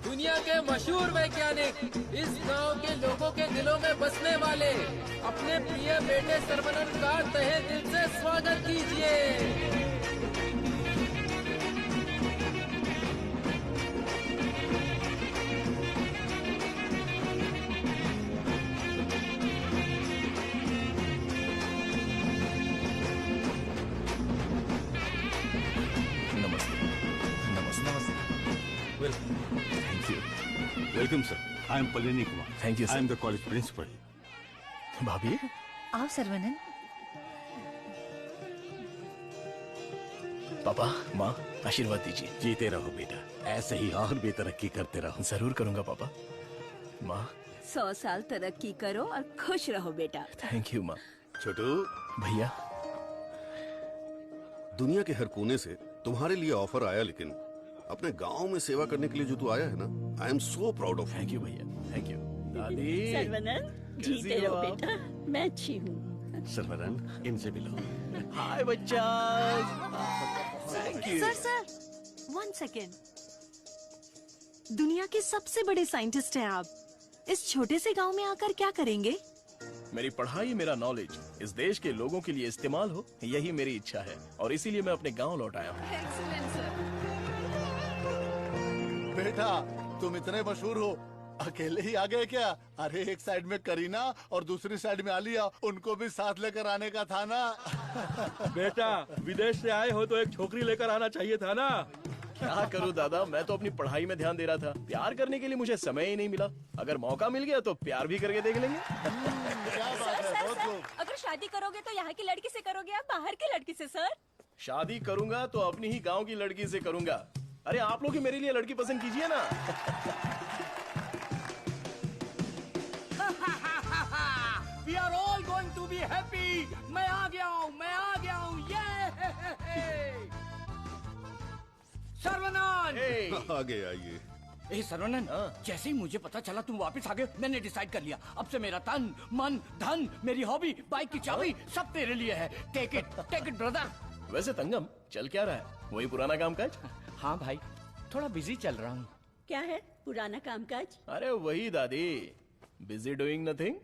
दुनिया के मशहूर वैज्ञानिक, इस गांव के लोगों के दिलों में बसने वाले अपने प्रिय बेटे सर्वनंद का तहे दिल से स्वागत कीजिए। Welcome, sir. I am Palini Kumar. Thank you, sir. I am the college principal. भाभी आओ सर्वनंद। पापा माँ आशीर्वाद दीजिए। जीते रहो बेटा, ऐसे ही और भी तरक्की करते रहो। जरूर करूंगा पापा। माँ 100 साल तरक्की करो और खुश रहो बेटा। थैंक यू माँ। छोटू भैया दुनिया के हर कोने से तुम्हारे लिए ऑफर आया, लेकिन अपने गांव में सेवा करने के लिए जो तू आया है ना, आई am so proud of. Thank you भैया, थैंक यू। दादी सर्वनंद जीते रहो बेटा, मैं अच्छी हूँ। सर्वनंद, इनसे मिलो। हाय बच्चा। Thank you. Sir 1 second. दुनिया के सबसे बड़े साइंटिस्ट हैं आप, इस छोटे से गांव में आकर क्या करेंगे? मेरी पढ़ाई, मेरा नॉलेज इस देश के लोगों के लिए इस्तेमाल हो, यही मेरी इच्छा है और इसीलिए मैं अपने गांव लौट आया हूँ। Excellent sir. बेटा तुम इतने मशहूर हो, अकेले ही आ गए क्या? अरे एक साइड में करीना और दूसरी साइड में आलिया, उनको भी साथ लेकर आने का था ना। बेटा विदेश से आए हो तो एक छोकरी लेकर आना चाहिए था ना। क्या करूँ दादा, मैं तो अपनी पढ़ाई में ध्यान दे रहा था। प्यार करने के लिए मुझे समय ही नहीं मिला। अगर मौका मिल गया तो प्यार भी करके देख लेंगे। क्या बात है, बहुत खूब। अगर शादी करोगे तो यहाँ की लड़की से करोगे या बाहर की लड़की से? सर शादी करूंगा तो अपनी ही गांव की लड़की से करूंगा। अरे आप लोग ही मेरे लिए लड़की पसंद कीजिए ना। We are all going to be happy. मैं आ गया हूँ, ये सर्वनंद। आगे आइए। ए सर्वनंद, जैसे ही मुझे पता चला तुम वापस आ गए, मैंने डिसाइड कर लिया अब से मेरा तन मन धन, मेरी हॉबी, बाइक की चाबी सब तेरे लिए है। Take it brother. वैसे तंगम चल क्या रहा है? वही पुराना काम काज? हाँ भाई, थोड़ा बिजी चल रहा हूँ। क्या है पुराना कामकाज? अरे वही दादी, बिजी डूइंग नथिंग।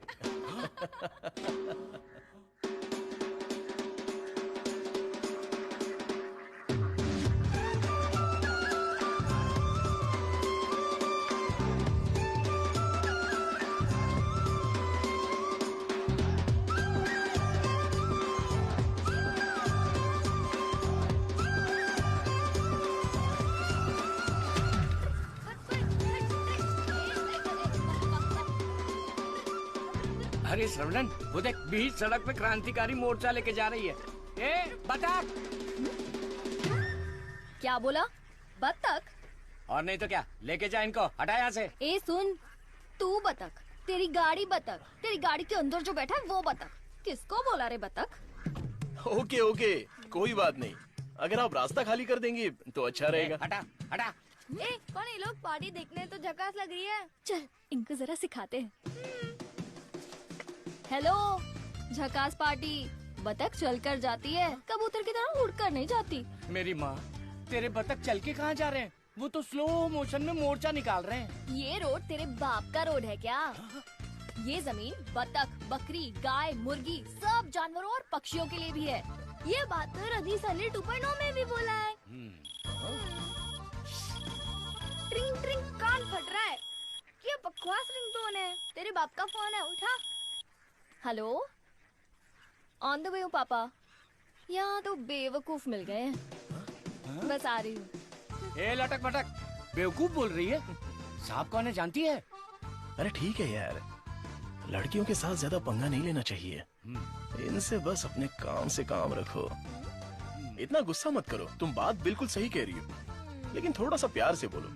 अरे श्रवणन, वो देख बीच सड़क पे क्रांतिकारी मोर्चा लेके जा रही है। ए बतख। क्या बोला? बतख? और नहीं तो क्या, लेके जा इनको, हटा यहाँ से। ए सुन, तू बतख, तेरी गाड़ी बतख, तेरी गाड़ी के अंदर जो बैठा है वो बतख। किसको बोला रे बतख? ओके कोई बात नहीं। अगर आप रास्ता खाली कर देंगी तो अच्छा रहेगा। हटा। ए कौन ये लोग? पार्टी देखने तो झकास लग रही है। चल इनको जरा सिखाते हैं। हेलो, झकास पार्टी। बतख चलकर जाती है, कबूतर की तरह उड़कर नहीं जाती। मेरी माँ, तेरे बतख चल के कहाँ जा रहे हैं? वो तो स्लो मोशन में मोर्चा निकाल रहे हैं। ये रोड तेरे बाप का रोड है क्या? ये जमीन बतख, बकरी, गाय, मुर्गी सब जानवरों और पक्षियों के लिए भी है। ये बात तो रदीस अली 2.0 में भी बोला है। ट्रिंग ट्रिंग कान फट रहा है। क्या बकवास रिंगटोन है? तेरे बाप का फोन है, उठा। हेलो, ऑन द वे हूँ पापा। यहाँ तो बेवकूफ मिल गए हैं। बस आ रही हूँ। ए लटक मटक, बेवकूफ बोल रही है? साहब कौन है जानती है? अरे ठीक है यार, लड़कियों के साथ ज्यादा पंगा नहीं लेना चाहिए। इनसे बस अपने काम से काम रखो। इतना गुस्सा मत करो, तुम बात बिल्कुल सही कह रही हो, लेकिन थोड़ा सा प्यार से बोलो।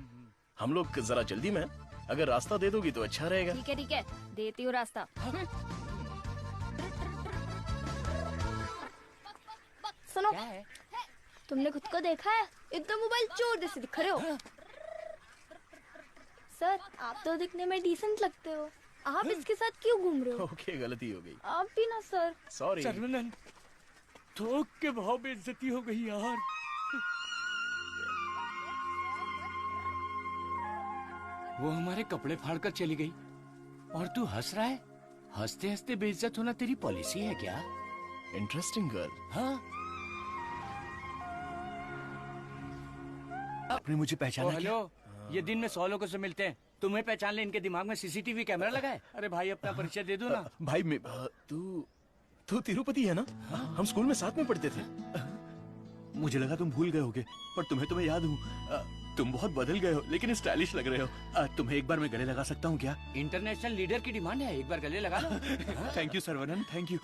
हम लोग जरा जल्दी में, अगर रास्ता दे दोगी तो अच्छा रहेगा। ठीक है, देती हूँ रास्ता। सुनो, तुमने खुद को देखा है? एकदम मोबाइल चोर जैसे दिख रहे हो। सर, आप तो दिखने में डिसेंट लगते हो। आप इसके साथ क्यों घूम रहे हो? ओके, गलती हो गई। आप भी ना सर। सॉरी। सर्वनंद, थोक के भाव बेइज्जती हो गई यार। वो हमारे कपड़े फाड़ कर चली गई और तू हंस रहा है। हंसते हंसते बेइज्जत होना तेरी पॉलिसी है क्या? Interesting girl. हाँ, आपने मुझे पहचाना? हेलो, ये दिन में 100 लोगों से मिलते हैं, तुम्हें पहचान ले इनके दिमाग में सीसीटीवी कैमरा लगा है। अरे भाई अपना परिचय दे दो ना। भाई तू तिरुपति है ना? हम स्कूल में साथ में पढ़ते थे। मुझे लगा तुम भूल गए होगे, पर तुम्हें तो मैं याद हूँ। तुम बहुत बदल गए हो, लेकिन स्टाइलिश लग रहे हो। तुम्हें एक बार मैं गले लगा सकता हूँ क्या? इंटरनेशनल लीडर की डिमांड है, एक बार गले लगा लो। Thank you Sarvanand, thank you.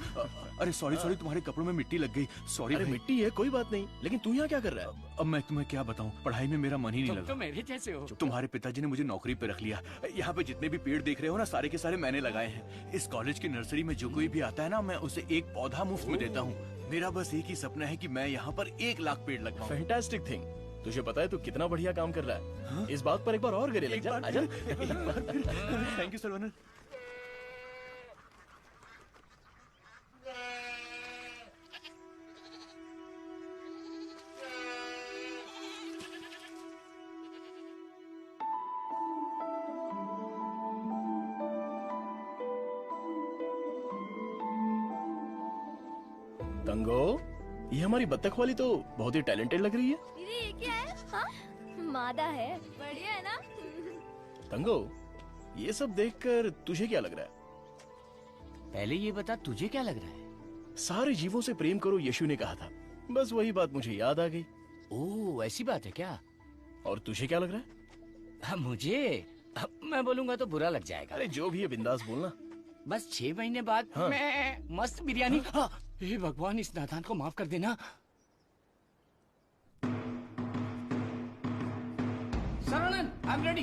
अरे सॉरी तुम्हारे कपड़ों में मिट्टी लग गई। सॉरी। अरे मिट्टी है, कोई बात नहीं, लेकिन तू यहाँ क्या कर रहा है? अब मैं तुम्हें क्या बताऊँ, पढ़ाई में मेरा मन ही नहीं लगा। तो मेरे जैसे हो। तुम्हारे पिताजी ने मुझे नौकरी पे रख लिया। यहाँ पे जितने भी पेड़ देख रहे हो ना, सारे के सारे मैंने लगाए हैं। इस कॉलेज की नर्सरी में जो कोई भी आता है ना, मैं उसे एक पौधा मुफ्त में देता हूँ। मेरा बस एक ही सपना है कि मैं यहाँ पर 1 लाख पेड़ लगवाऊं। Fantastic thing. तुझे पता है तू कितना बढ़िया काम कर रहा है। हाँ? इस बात पर एक बार और गले लग जा। आजा। Thank you सर्वनंद। तंगो, ये हमारी बत्तख वाली तो बहुत ही टैलेंटेड लग रही है। दीदी ये क्या है? हाँ? मादा है। बढ़िया है ना? तंगो, ये सब देखकर तुझे क्या लग रहा है? पहले ये बता, तुझे क्या लग रहा है? सारे जीवों से प्रेम करो, यीशु ने कहा था। बस वही बात मुझे याद आ गई। ओह, ऐसी बात है क्या? और तुझे क्या लग रहा है? मुझे मैं बोलूंगा तो बुरा लग जाएगा। अरे जो भी है बिंदास बोलना। बस 6 महीने बाद हाँ। मैं मस्त बिरयानी। हाँ, हे भगवान, इस नादान को माफ कर देना। सर्वनंद, आई एम रेडी।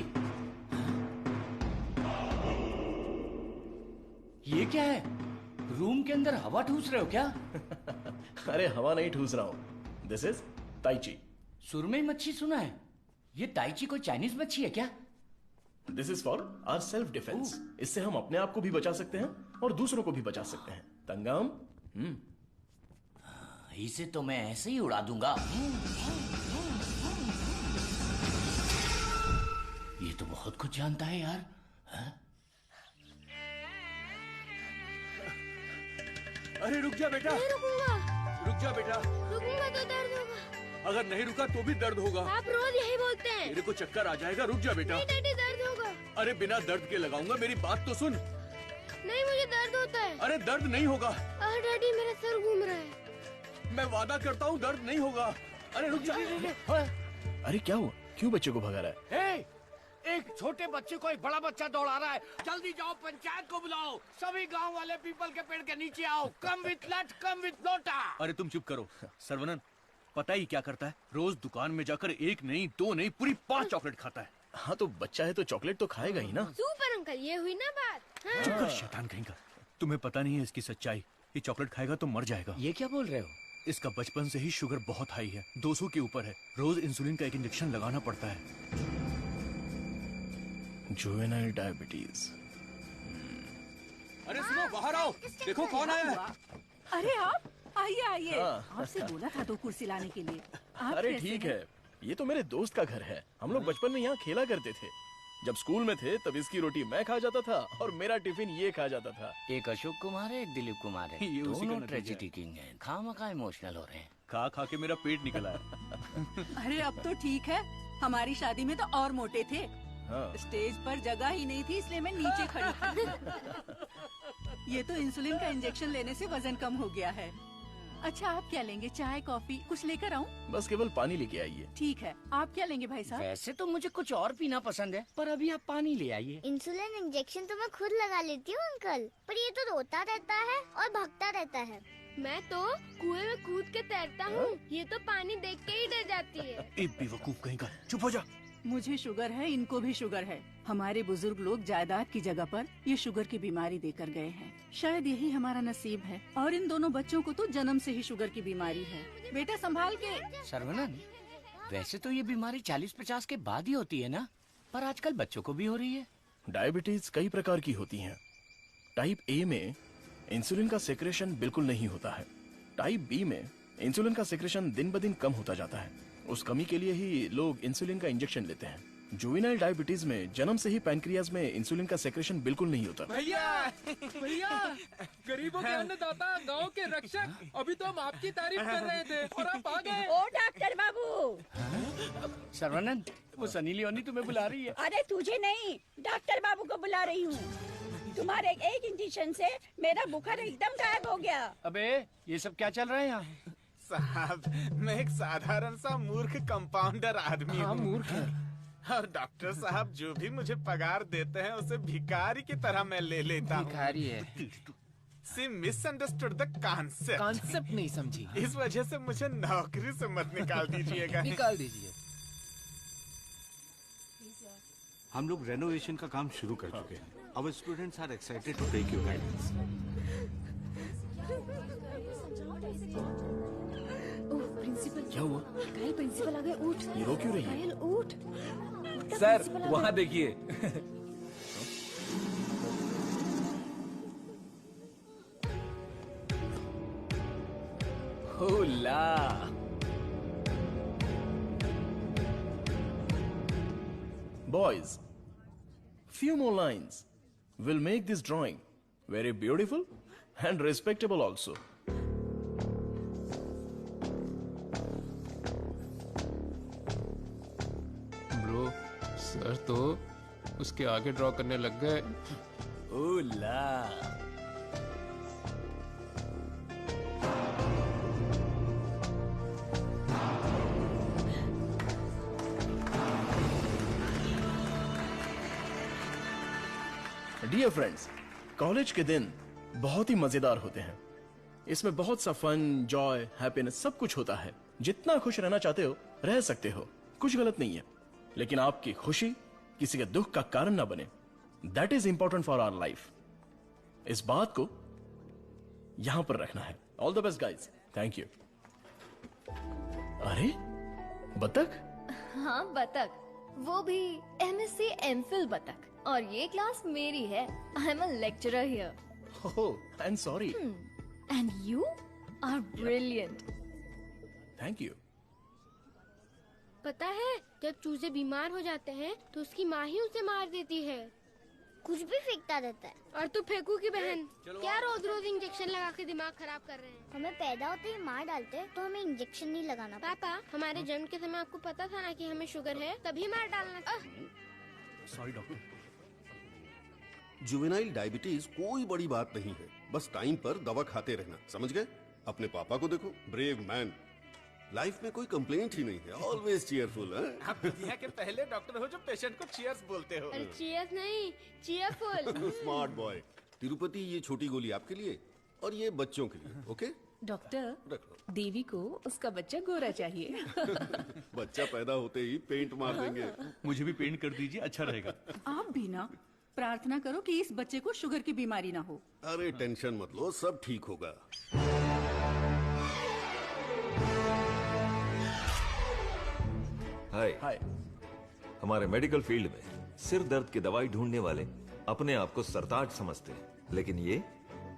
ये क्या है? रूम के अंदर हवा ठूस रहे हो क्या? अरे हवा नहीं ठूस रहा हूँ। This is tai chi. सुरमई मच्छी सुना है, ये ताइची कोई चाइनीज मच्छी है क्या? This is for our self defence. इससे हम अपने आप को भी बचा सकते हैं और दूसरों को भी बचा सकते हैं। तंगम, इसे तो मैं ऐसे ही उड़ा दूंगा। ये तो बहुत कुछ जानता है यार। हा? अरे रुक जा बेटा। नहीं रुकूंगा। रुक जा बेटा। रुकूंगा तो दर्द होगा। अगर नहीं रुका तो भी दर्द होगा। आप रोज यही बोलते हैं। मेरे को चक्कर आ जाएगा, रुक जा बेटा। नहीं डैडी, दर्द होगा। अरे बिना दर्द के लगाऊंगा, मेरी बात तो सुन। नहीं, मुझे दर्द होता है। अरे दर्द नहीं होगा। डैडी मेरा सर घूम रहा है। मैं वादा करता हूँ दर्द नहीं होगा। अरे रुक जा। अरे क्या हुआ? क्यों बच्चे को भगा रहा है? एक छोटे बच्चे को एक बड़ा बच्चा दौड़ा रहा है। जल्दी जाओ, पंचायत को बुलाओ। सभी गांव वाले पीपल के पेड़ के नीचे आओ। कम विथ लट, कम विथ लोटा। अरे तुम चुप करो। सर्वनंद, पता ही क्या करता है? रोज दुकान में जाकर 1 नहीं 2 नहीं पूरी 5 चॉकलेट खाता है। हाँ तो बच्चा है तो चॉकलेट तो खाएगा ही ना। सुपर अंकल, ये हुई ना बात। हाँ। चुप कर शैतान कहीं का। तुम्हें पता नहीं है इसकी सच्चाई। ये चॉकलेट खाएगा तो मर जाएगा। ये क्या बोल रहे हो? इसका बचपन से ही शुगर बहुत हाई है, 200 के ऊपर है। रोज इंसुलिन का एक इंजेक्शन लगाना पड़ता है। Juvenile diabetes. अरे सुनो, बाहर आओ, देखो कौन आया है। अरे आप आइए आइए। हाँ। आपसे बोला था 2 कुर्सी लाने के लिए। आप अरे कैसे ठीक हैं? है, ये तो मेरे दोस्त का घर है। हम लोग बचपन में यहाँ खेला करते थे। जब स्कूल में थे तब इसकी रोटी मैं खा जाता था और मेरा टिफिन ये खा जाता था। एक अशोक कुमार है, एक दिलीप कुमार है। ये उसी का दोनों नतीजा ट्रेजेडी किंग हैं। खामखा इमोशनल हो रहे हैं। खा खा के मेरा पेट निकला है। अरे अब तो ठीक है, हमारी शादी में तो और मोटे थे। हाँ। स्टेज पर जगह ही नहीं थी, इसलिए मैं नीचे खड़ी थी। ये तो इंसुलिन का इंजेक्शन लेने से वजन कम हो गया है। अच्छा आप क्या लेंगे? चाय कॉफी कुछ लेकर आऊं? बस केवल पानी लेके आइए। ठीक है, आप क्या लेंगे भाई साहब? वैसे तो मुझे कुछ और पीना पसंद है, पर अभी आप पानी ले आइए। इंसुलिन इंजेक्शन तो मैं खुद लगा लेती हूँ अंकल, पर ये तो रोता रहता है और भागता रहता है। मैं तो कुएं में कूद के तैरता हूँ, ये तो पानी देख के ही डर जाती है। एक बेवकूफ कहीं का, चुप हो जा। मुझे शुगर है, इनको भी शुगर है। हमारे बुजुर्ग लोग जायदाद की जगह पर ये शुगर की बीमारी देकर गए हैं। शायद यही हमारा नसीब है। और इन दोनों बच्चों को तो जन्म से ही शुगर की बीमारी है। बेटा संभाल के। सर्वनंद, वैसे तो ये बीमारी 40-50 के बाद ही होती है ना, पर आजकल बच्चों को भी हो रही है। डायबिटीज कई प्रकार की होती हैं। टाइप ए में इंसुलिन का सेक्रेशन बिल्कुल नहीं होता है। टाइप बी में इंसुलिन का सेक्रेशन दिन ब दिन कम होता जाता है। उस कमी के लिए ही लोग इंसुलिन का इंजेक्शन लेते हैं। जुवेनाइल डायबिटीज में जन्म से ही पैनक्रियाज में इंसुलिन का सेक्रेशन बिल्कुल नहीं होता। भैया गरीबों के अन्नदाता, गांव के रक्षक, अभी तो हम आपकी तारीफ कर रहे थे और आप आ गए। ओ डॉक्टर बाबू। सर्वानंद, वो सनी लियोनी तुम्हें बुला रही है। अरे तुझे नहीं, डॉक्टर बाबू को बुला रही हूँ। तुम्हारे एक इंजेक्शन से मेरा बुखार एकदम गायब हो गया। अबे ये सब क्या चल रहा है यहाँ? साहब, मैं एक साधारण सा मूर्ख कंपाउंडर आदमी हूँ। मूर्ख है। और डॉक्टर साहब जो भी मुझे पगार देते हैं उसे भिखारी की तरह मैं ले लेता हूँ। भिखारी है। सी मिसअंडरस्टूड द कॉन्सेप्ट। कॉन्सेप्ट नहीं समझी। इस वजह से मुझे नौकरी से मत निकाल दीजिएगा। निकाल दीजिए। हम लोग रेनोवेशन का काम शुरू कर चुके हैं। Our students are excited to take your guidance. Principal क्या हुआ? कायल प्रिंसिपल आ गए। उठ ये रो क्यों रही है? कायल उठ। सर वहाँ देखिए। होला। Boys, few more lines will make this drawing very beautiful and respectable also. Bro, sir तो उसके आगे ड्रॉ करने लग गए। ओला। डियर फ्रेंड्स, कॉलेज के दिन बहुत ही मजेदार होते हैं। इसमें बहुत सा फन, जॉय, हैप्पीनेस सब कुछ होता है। जितना खुश रहना चाहते हो रह सकते हो, कुछ गलत नहीं है, लेकिन आपकी खुशी किसी के दुख का कारण ना बने। That is important for our life. इस बात को यहां पर रखना है। All the best guys. Thank you. अरे बतख? हाँ बतख, वो भी MSc MPhil बतख। और ये क्लास मेरी है। I am a lecturer here. Oh, I am sorry. And you are brilliant. Thank you. पता है, जब चूजे बीमार हो जाते हैं तो उसकी माँ ही उसे मार देती है। कुछ भी फेंकता रहता है। और तू फेंकू की बहन, क्या रोज रोज इंजेक्शन लगा के दिमाग खराब कर रहे हैं? हमें पैदा होते ही मार डालते हैं, तो हमें इंजेक्शन नहीं लगाना। पापा, हमारे जन्म के समय आपको पता था ना कि हमें शुगर है, तभी मार डालना। Sorry doctor. जुवेनाइल डायबिटीज कोई बड़ी बात नहीं है, बस टाइम पर दवा खाते रहना, समझ गए? अपने पापा को देखो, ब्रेव मैन, लाइफ में कोई कंप्लेंट ही नहीं है, ऑलवेज चीयरफुल। आप दुनिया के पहले डॉक्टर हो जो पेशेंट को चीयर्स बोलते हो। अरे चीयर्स नहीं, चीयरफुल। Smart boy. तिरुपति, ये छोटी गोली आपके लिए और ये बच्चों के लिए, ओके? डॉक्टर, देवी को उसका बच्चा गोरा चाहिए। बच्चा पैदा होते ही पेंट मार देंगे। मुझे भी पेंट कर दीजिए, अच्छा रहेगा। आप भी ना प्रार्थना करो कि इस बच्चे को शुगर की बीमारी ना हो। अरे टेंशन मत लो, सब ठीक होगा। हाय। हाय। हमारे मेडिकल फील्ड में सिर दर्द की दवाई ढूंढने वाले अपने आप को सरताज समझते हैं, लेकिन ये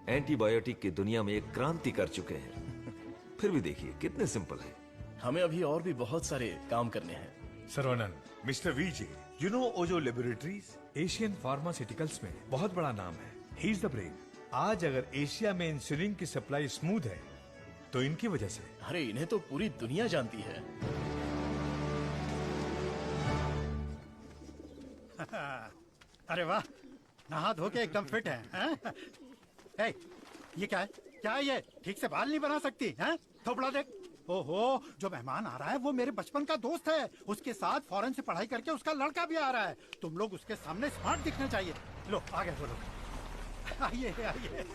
एंटीबायोटिक की दुनिया में एक क्रांति कर चुके हैं। फिर भी देखिए कितने सिंपल है। हमें अभी और भी बहुत सारे काम करने हैं। Sarvanand, mister VJ, you know Ojo laboratories Asian pharmaceuticals में बहुत बड़ा नाम है। He is the brain. आज अगर एशिया में इंसुलिन की सप्लाई स्मूथ है तो इनकी वजह से। अरे इन्हें तो पूरी दुनिया जानती है। अरे वाह, नहा धो के एकदम फिट है, हैं? ए, ये क्या है? क्या है ये? ठीक से बाल नहीं बना सकती हैं? थोपड़ा देख। ओहो, जो मेहमान आ रहा है वो मेरे बचपन का दोस्त है। उसके साथ फॉरेन से पढ़ाई करके उसका लड़का भी आ रहा है। तुम लोग उसके सामने स्मार्ट दिखने चाहिए। लो आगे बोलो। आइए आइए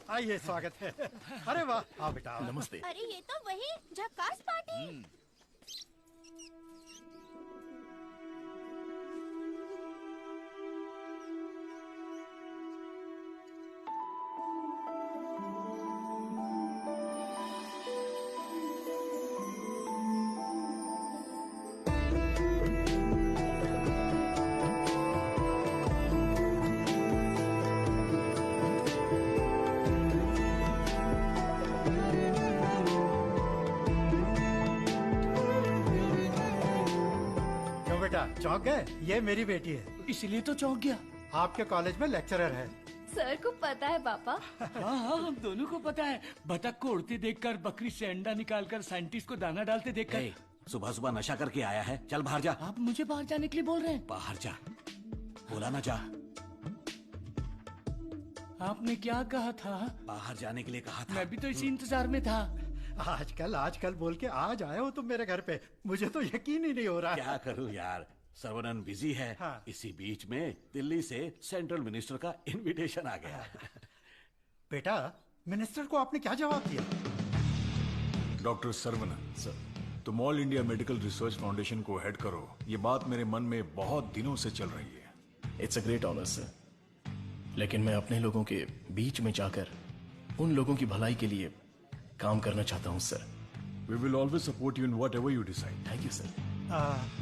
आइए, स्वागत है। अरे वाह, आओ बेटा। नमस्ते। अरे ये तो वही झक्कास पार्टी। बेटा चौंक गए? ये मेरी बेटी है। इसलिए तो चौंक गया। आपके कॉलेज में लेक्चरर है। सर को पता है पापा। हाँ हाँ, हम दोनों को पता है। बतख को उड़ते देखकर, बकरी से अंडा निकालकर, साइंटिस्ट को दाना डालते देखकर। सुबह सुबह नशा करके आया है, चल बाहर जा। आप मुझे बाहर जाने के लिए बोल रहे हैं? बाहर जा, बोला ना जा। आपने क्या कहा था? बाहर जाने के लिए कहा था। मैं भी तो इसी इंतजार में था। आजकल बोल के आज आए हो तुम मेरे घर पे, मुझे तो यकीन ही नहीं हो रहा। क्या करूं यार, सर्वनन बिजी है। हाँ। इसी बीच में दिल्ली से सेंट्रल मिनिस्टर का इनविटेशन आ गया। बेटा, मिनिस्टर को आपने क्या जवाब दिया? डॉक्टर सर्वनन सर, तुम all India medical research foundation को हेड करो, ये बात मेरे मन में बहुत दिनों से चल रही है। It's a great honour sir, लेकिन मैं अपने लोगों के बीच में जाकर उन लोगों की भलाई के लिए काम करना चाहता हूं sir. We will always support you in whatever you decide. Thank you sir.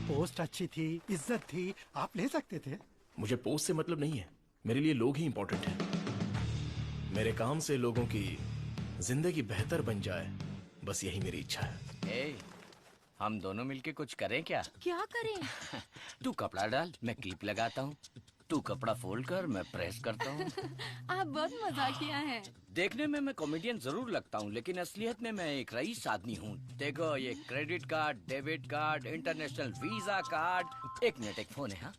Post अच्छी थी, इज्जत थी, आप ले सकते थे। मुझे पोस्ट से मतलब नहीं है, मेरे लिए लोग ही इंपॉर्टेंट हैं। मेरे काम से लोगों की जिंदगी बेहतर बन जाए, बस यही मेरी इच्छा है। हम दोनों मिलके कुछ करें क्या? क्या करें? तू कपड़ा डाल, मैं क्लिप लगाता हूँ। तू कपड़ा फोल्ड कर, मैं प्रेस करता हूँ। आप बहुत मजाकिया हैं। देखने में मैं कॉमेडियन जरूर लगता हूँ, लेकिन असलियत में मैं एक रईस आदमी हूँ। देखो, ये credit card, debit card, international visa card. एक मिनट, एक फोन है। हाँ,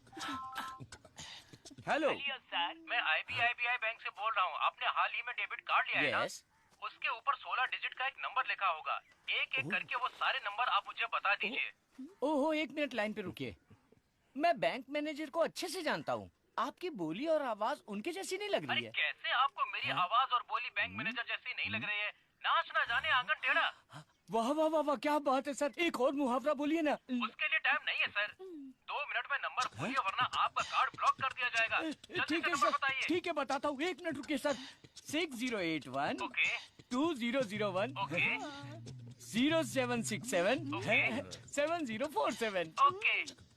हेलो सर, मैं IBI बैंक से बोल रहा हूँ। आपने हाल ही में डेबिट कार्ड लिया है ना? यस। उसके ऊपर 16 डिजिट का एक नंबर लिखा होगा। एक एक करके वो सारे नंबर आप मुझे बता दीजिए। ओहो, एक मिनट लाइन पे रुकिए। मैं बैंक मैनेजर को अच्छे से जानता हूँ। आपकी बोली और आवाज उनके जैसी नहीं लग रही है। कैसे आपको मेरी आवाज और बोली बैंक मैनेजर जैसी नहीं लग रही है? नाच ना जाने आंगन टेढ़ा। वाह वाह वाह वाह, क्या बात है सर। एक और मुहावरा बोलिए ना। उसके लिए टाइम नहीं है सर, 2 मिनट में नंबर बोलिए वरना आपका कार्ड ब्लॉक कर दिया जाएगा। जल्दी ठीक से है नंबर सर, बताइए। ठीक है बताता हूँ। एक मिनट रुकिए सर। 6081 2001 0767 7047।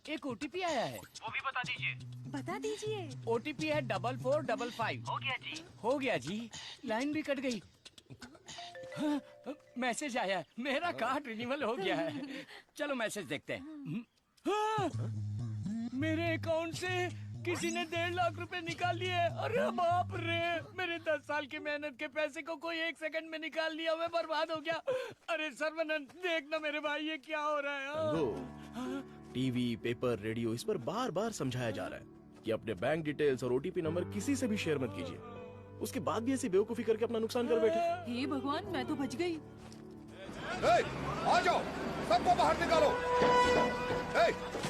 एक OTP आया है, वो भी बता दीजिए। बता दीजिए। OTP है 4455। हो गया जी। हो गया जी। लाइन भी कट गई। हाँ, मैसेज आया है, मेरा कार्ड रिन्यूअल हो गया है। चलो मैसेज देखते हैं। हाँ, मेरे अकाउंट से किसी ने 1.5 लाख रुपए निकाल लिए। अरे बाप रे, मेरे 10 साल की मेहनत के पैसे को कोई 1 सेकंड में निकाल लिया, मैं बर्बाद हो गया। अरे सर्वनन, देखना मेरे भाई, ये क्या हो रहा है? टीवी, पेपर, रेडियो, इस पर बार बार समझाया जा रहा है कि अपने बैंक डिटेल्स और OTP नंबर किसी से भी शेयर मत कीजिए। उसके बाद भी ऐसी बेवकूफी करके अपना नुकसान कर बैठे। हे भगवान, मैं तो बच गई। आ जाओ, सबको बाहर निकालो।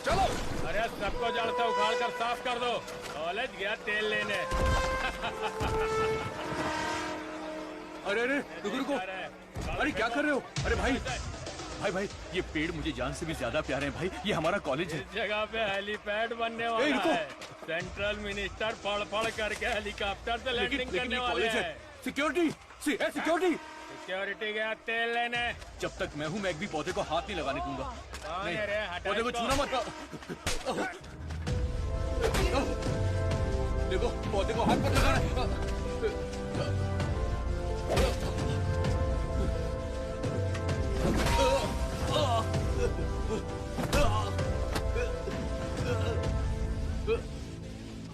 चलो। अरे सबको जड़ से उखाड़ कर साफ कर दो। कॉलेज गया तेल लेने। अरे अरे, रुको रुको। अरे क्या कर रहे हो? अरे भाई भाई, ये पेड़ मुझे जान से भी ज्यादा प्यारे हैं भाई। ये हमारा कॉलेज है। इस जगह पे हेलीपैड बनने वाला है। सेंट्रल मिनिस्टर पढ़ करके हेलीकॉप्टर से लैंडिंग करने वाले हैं। Security, security. सिक्योरिटी गया तेल लेने। जब तक मैं हूँ, मैं एक भी पौधे को हाथ नहीं लगाने दूंगा। कौन है रे? हटा पौधे को इसको। छूना मत। देखो, पौधे को हाथ मत लगाना।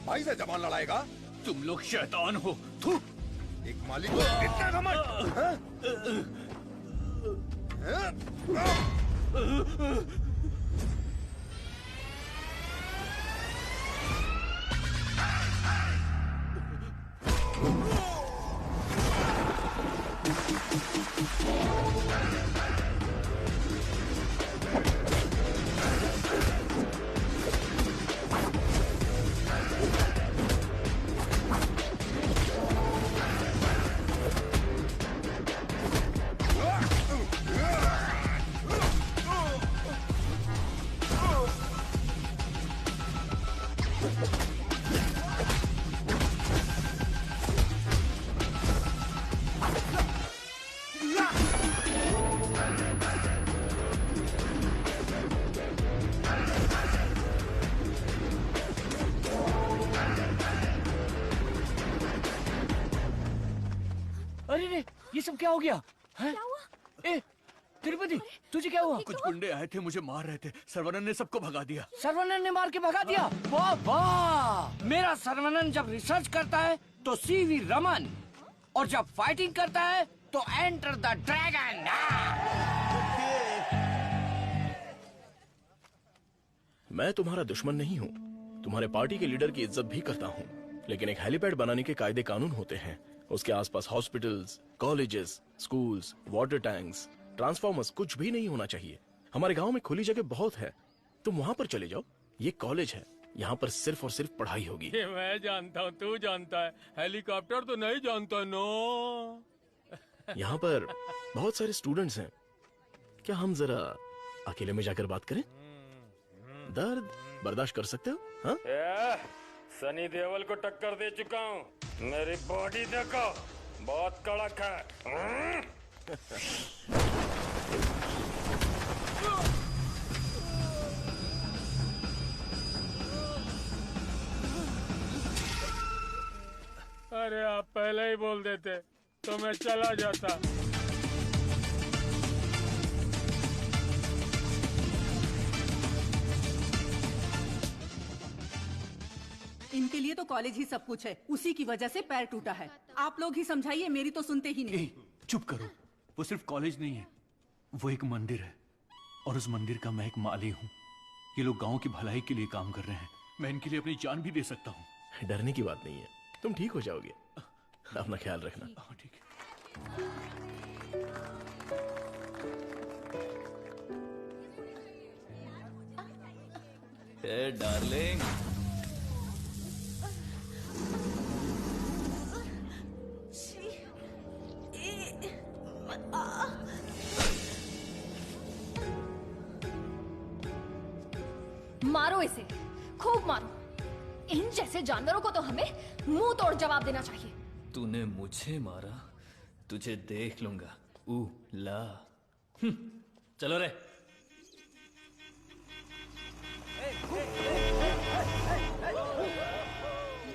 भाई से जबान लड़ाएगा? तुम लोग शैतान हो। थू। एक मालिक को इतना घमंड, हाँ? अरे रे, ये सब क्या हो गया? क्या हुआ? तिरुपति तुझे क्या हुआ? कुछ गुंडे आए थे, मुझे मार रहे थे। सर्वनन ने सबको भगा दिया। सर्वनन ने मार के भगा दिया? वाह वाह! मेरा सर्वनन जब रिसर्च करता है तो सीवी रमन, और जब फाइटिंग करता है तो एंटर द ड्रैगन। मैं तुम्हारा दुश्मन नहीं हूँ, तुम्हारे पार्टी के लीडर की इज्जत भी करता हूँ, लेकिन एक हेलीपैड बनाने के कायदे कानून होते हैं। उसके आसपास hospitals, colleges, schools, water tanks, transformers कुछ भी नहीं होना चाहिए। हमारे गांव में खुली जगह बहुत है, तुम वहां पर चले जाओ। ये कॉलेज है, यहाँ पर सिर्फ और सिर्फ पढ़ाई होगी। ये मैं जानता हूँ, तू जानता है, हेलीकॉप्टर तो नहीं जानता। नो, यहाँ पर बहुत सारे स्टूडेंट्स हैं, क्या हम जरा अकेले में जाकर बात करें? दर्द बर्दाश्त कर सकते हो? हाँ? सनी देओल को टक्कर दे चुका हूँ, मेरी बॉडी देखो, बहुत कड़क है। अरे आप पहले ही बोल देते तो मैं चला जाता। इनके लिए तो कॉलेज ही सब कुछ है, उसी की वजह से पैर टूटा है। आप लोग ही समझाइए, मेरी तो सुनते ही नहीं। चुप करो, वो सिर्फ कॉलेज नहीं है, वो एक मंदिर है, और उस मंदिर का मैं एक माली हूँ। ये लोग गांव की भलाई के लिए काम कर रहे हैं, मैं इनके लिए अपनी जान भी दे सकता हूँ। डरने की बात नहीं है, तुम ठीक हो जाओगे। अपना ख्याल रखना। ठीक है। Hey, darling. मारो इसे, खूब मारो। इन जैसे जानवरों को तो हमें मुंह तोड़ जवाब देना चाहिए। तूने मुझे मारा, तुझे देख लूंगा। ला। चलो रे।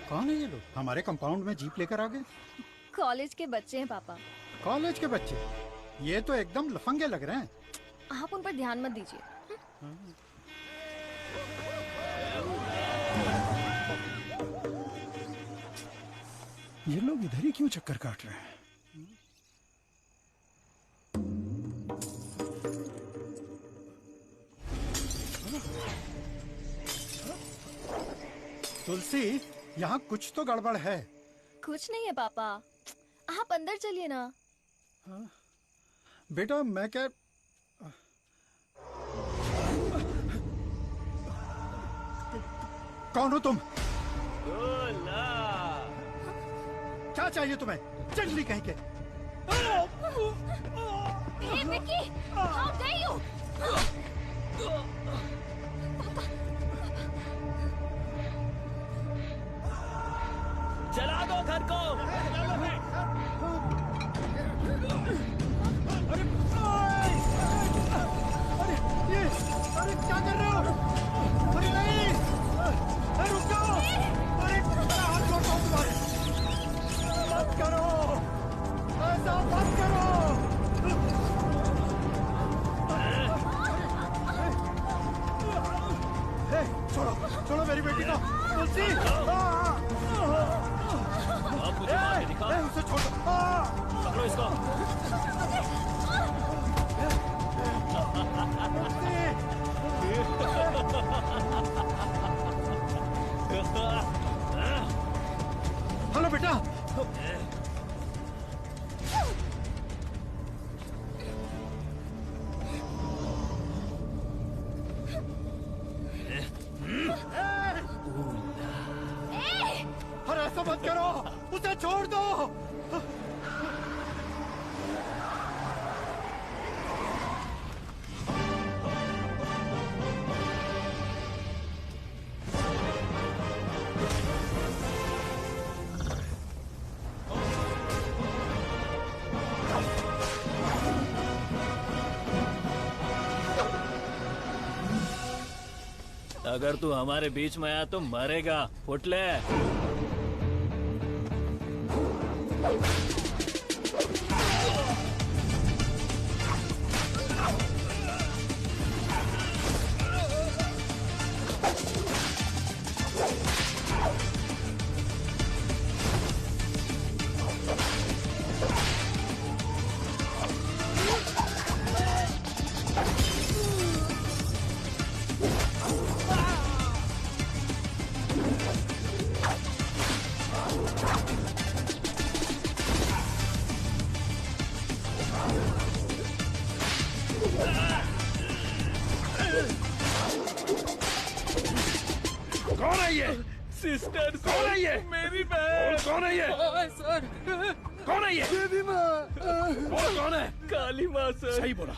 कौन है ये लोग? हमारे कंपाउंड में जीप लेकर आ गए। कॉलेज के बच्चे हैं पापा। कॉलेज के बच्चे? ये तो एकदम लफंगे लग रहे हैं। आप उन पर ध्यान मत दीजिए। ये लोग इधर ही क्यों चक्कर काट रहे हैं? तुलसी, यहाँ कुछ तो गड़बड़ है। कुछ नहीं है पापा, आप अंदर चलिए ना। बेटा मैं क्या, कौन हो तुम? क्या चाहिए तुम्हें? चंडली कहीं के। Hey, Vicky! How dare you! चला दो घर को। अरे क्या कर रहे हो? अरे नहीं, अरे रुक जाओ। अरे हाथ छोड़ता हूँ तुम्हारे। मत करो, ऐसा मत करो। छोड़ो छोड़ो मेरी बेटी को। तुलसी, मुझे मार के दिखा। उसे छोड़ो। पकड़ो इसको। हेलो बेटा। अरे ऐसा मत करो, उसे छोड़ दो। अगर तू हमारे बीच में आया तो मरेगा, फुटले। कौन है ये? सिस्टर कौन है ये? मेरी बहन। कौन है ये? सर कौन है ये? देवी माँ। कौन है? काली माँ सर। सही बोला।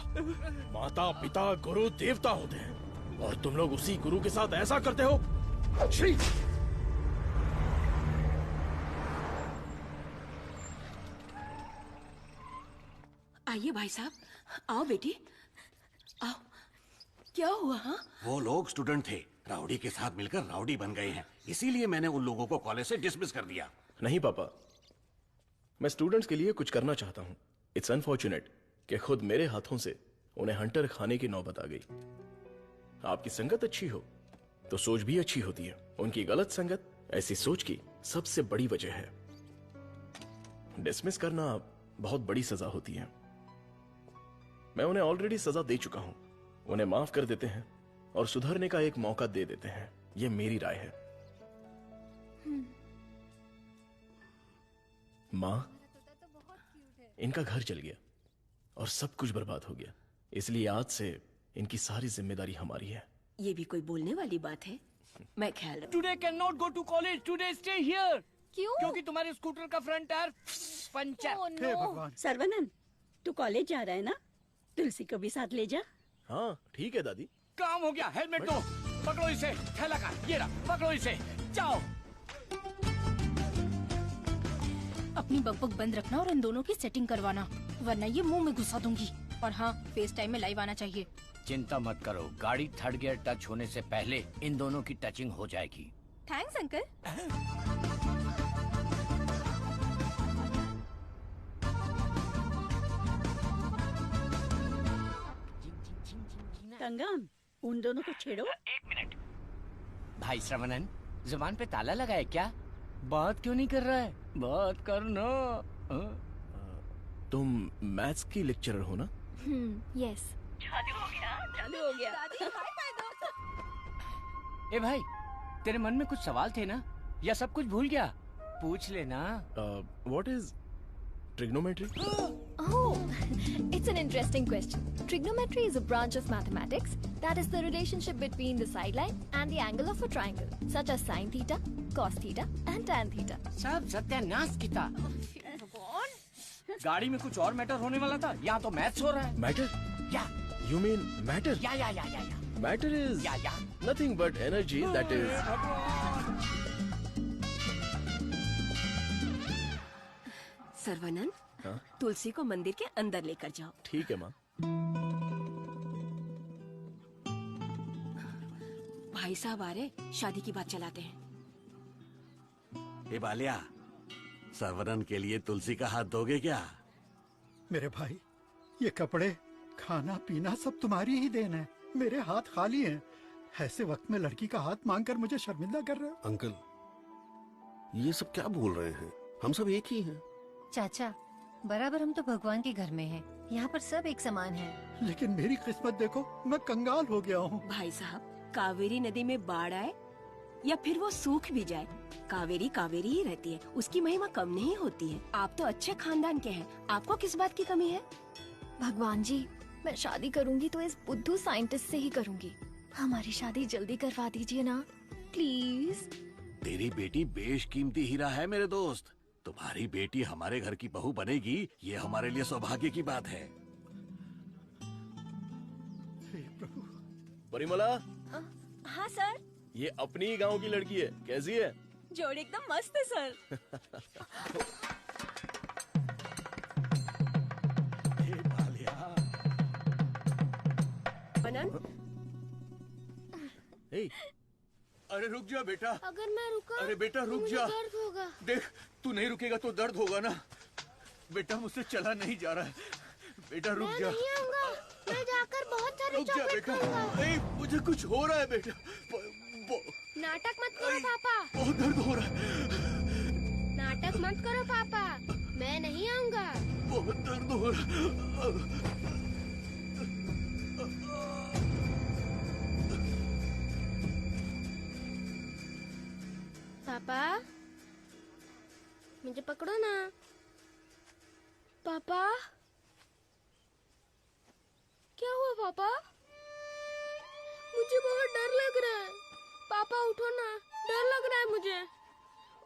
माता पिता गुरु देवता होते हैं और तुम लोग उसी गुरु के साथ ऐसा करते हो। छी! आइए भाई साहब, आओ बेटी, आओ। क्या हुआ? हाँ, वो लोग स्टूडेंट थे, राउडी के साथ मिलकर राउडी बन गए हैं, इसीलिए मैंने उन लोगों को कॉलेज से डिसमिस कर दिया। नहीं पापा, मैं स्टूडेंट्स के लिए कुछ करना चाहता हूँ। इट्स अनफॉर्चुनेट कि खुद मेरे हाथों से उन्हें हंटर खाने की नौबत आ गई। आपकी संगत अच्छी हो तो सोच भी अच्छी होती है। उनकी गलत संगत ऐसी सोच की सबसे बड़ी वजह है। डिसमिस करना बहुत बड़ी सजा होती है। मैं उन्हें ऑलरेडी सजा दे चुका हूं। उन्हें माफ कर देते हैं और सुधरने का एक मौका दे देते हैं। यह मेरी राय है। मां, इनका घर जल गया और सब कुछ बर्बाद हो गया, इसलिए आज से इनकी सारी जिम्मेदारी हमारी है। ये भी कोई बोलने वाली बात है? मैं ख्याल रखूं। Today can not go to college, today stay here. क्यों? क्योंकि तुम्हारे स्कूटर का फ्रंट टायर पंचर। हे भगवान। सर्वनन, तू कॉलेज जा रहा है ना? तुलसी को भी साथ ले जा। हाँ ठीक है दादी। काम हो गया, हेलमेट दो, पकड़ो इसे, थैला का, ये रहा, पकड़ो इसे, जाओ। अपनी बकबक बंद रखना और इन दोनों की सेटिंग करवाना, वरना ये मुंह में घुसा दूंगी। और हाँ, फेस टाइम में लाइव आना चाहिए। चिंता मत करो, गाड़ी थर्ड गियर टच होने से पहले इन दोनों की टचिंग हो जाएगी। Thanks uncle. कंगन, उन दोनों को छेड़ो। एक मिनट। भाई श्रवणन, जुबान पे ताला लगा है क्या? बात क्यों नहीं कर रहा है? बात करना। तुम मैथ्स की लेक्चरर हो ना? यस। चालू हो गया, चालू हो गया। ए भाई, तेरे मन में कुछ सवाल थे ना? या सब कुछ भूल गया? पूछ लेना। What is trigonometry? Oh, it's an interesting question. Trigonometry is a branch of mathematics that is the relationship between the sideline and the angle of a triangle, such as sine theta, cos theta, and tan theta. सब सत्यानाश की था। गाड़ी में कुछ और matter होने वाला था, यहाँ तो मैथ्स हो रहा है। Matter? या You mean matter? या। Matter is या। nothing but energy that is. Saravanan, हाँ? तुलसी को मंदिर के अंदर लेकर जाओ। ठीक है माँ। भाई साहब आ रहे, शादी की बात चलाते हैं। ए बालिया, सर्वनन के लिए तुलसी का हाथ दोगे क्या? मेरे भाई, ये कपड़े, खाना पीना सब तुम्हारी ही देन है। मेरे हाथ खाली हैं। ऐसे वक्त में लड़की का हाथ मांगकर मुझे शर्मिंदा कर रहे हो। अंकल, ये सब क्या बोल रहे हैं? हम सब एक ही हैं। चाचा, बराबर हम तो भगवान के घर में हैं। यहाँ पर सब एक समान हैं। लेकिन मेरी किस्मत देखो, मैं कंगाल हो गया हूँ। भाई साहब, कावेरी नदी में बाढ़ आए या फिर वो सूख भी जाए, कावेरी कावेरी ही रहती है। उसकी महिमा कम नहीं होती है। आप तो अच्छे खानदान के हैं, आपको किस बात की कमी है? भगवान जी, मैं शादी करूंगी तो इस बुद्धू साइंटिस्ट से ही करूंगी। हमारी शादी जल्दी करवा दीजिए ना, प्लीज। तेरी बेटी बेशकीमती हीरा है मेरे दोस्त। तुम्हारी बेटी हमारे घर की बहू बनेगी, ये हमारे लिए सौभाग्य की बात है। परिमला, हाँ सर। ये अपनी ही गांव की लड़की है। कैसी है? जोड़ी एकदम मस्त है सर। अरे रुक जा बेटा। अगर मैं रुका अरे बेटा तो रुक मुझे जा। दर्द होगा। देख, तू नहीं रुकेगा तो दर्द होगा ना। बेटा मुझसे चला नहीं जा रहा है। बेटा रुक जा। मैं नहीं आऊंगा। मैं जाकर बहुत सारे रुक जा चॉकलेट बेटा। खाऊंगा। ए, मुझे कुछ हो रहा है बेटा। नाटक मत करो पापा। बहुत दर्द हो रहा है। नाटक मत करो पापा, मैं नहीं आऊंगा। बहुत दर्द हो रहा है। पापा, मुझे पकड़ो ना। पापा, पापा, मुझे बहुत डर लग रहा है। पापा उठो ना, डर लग रहा है मुझे।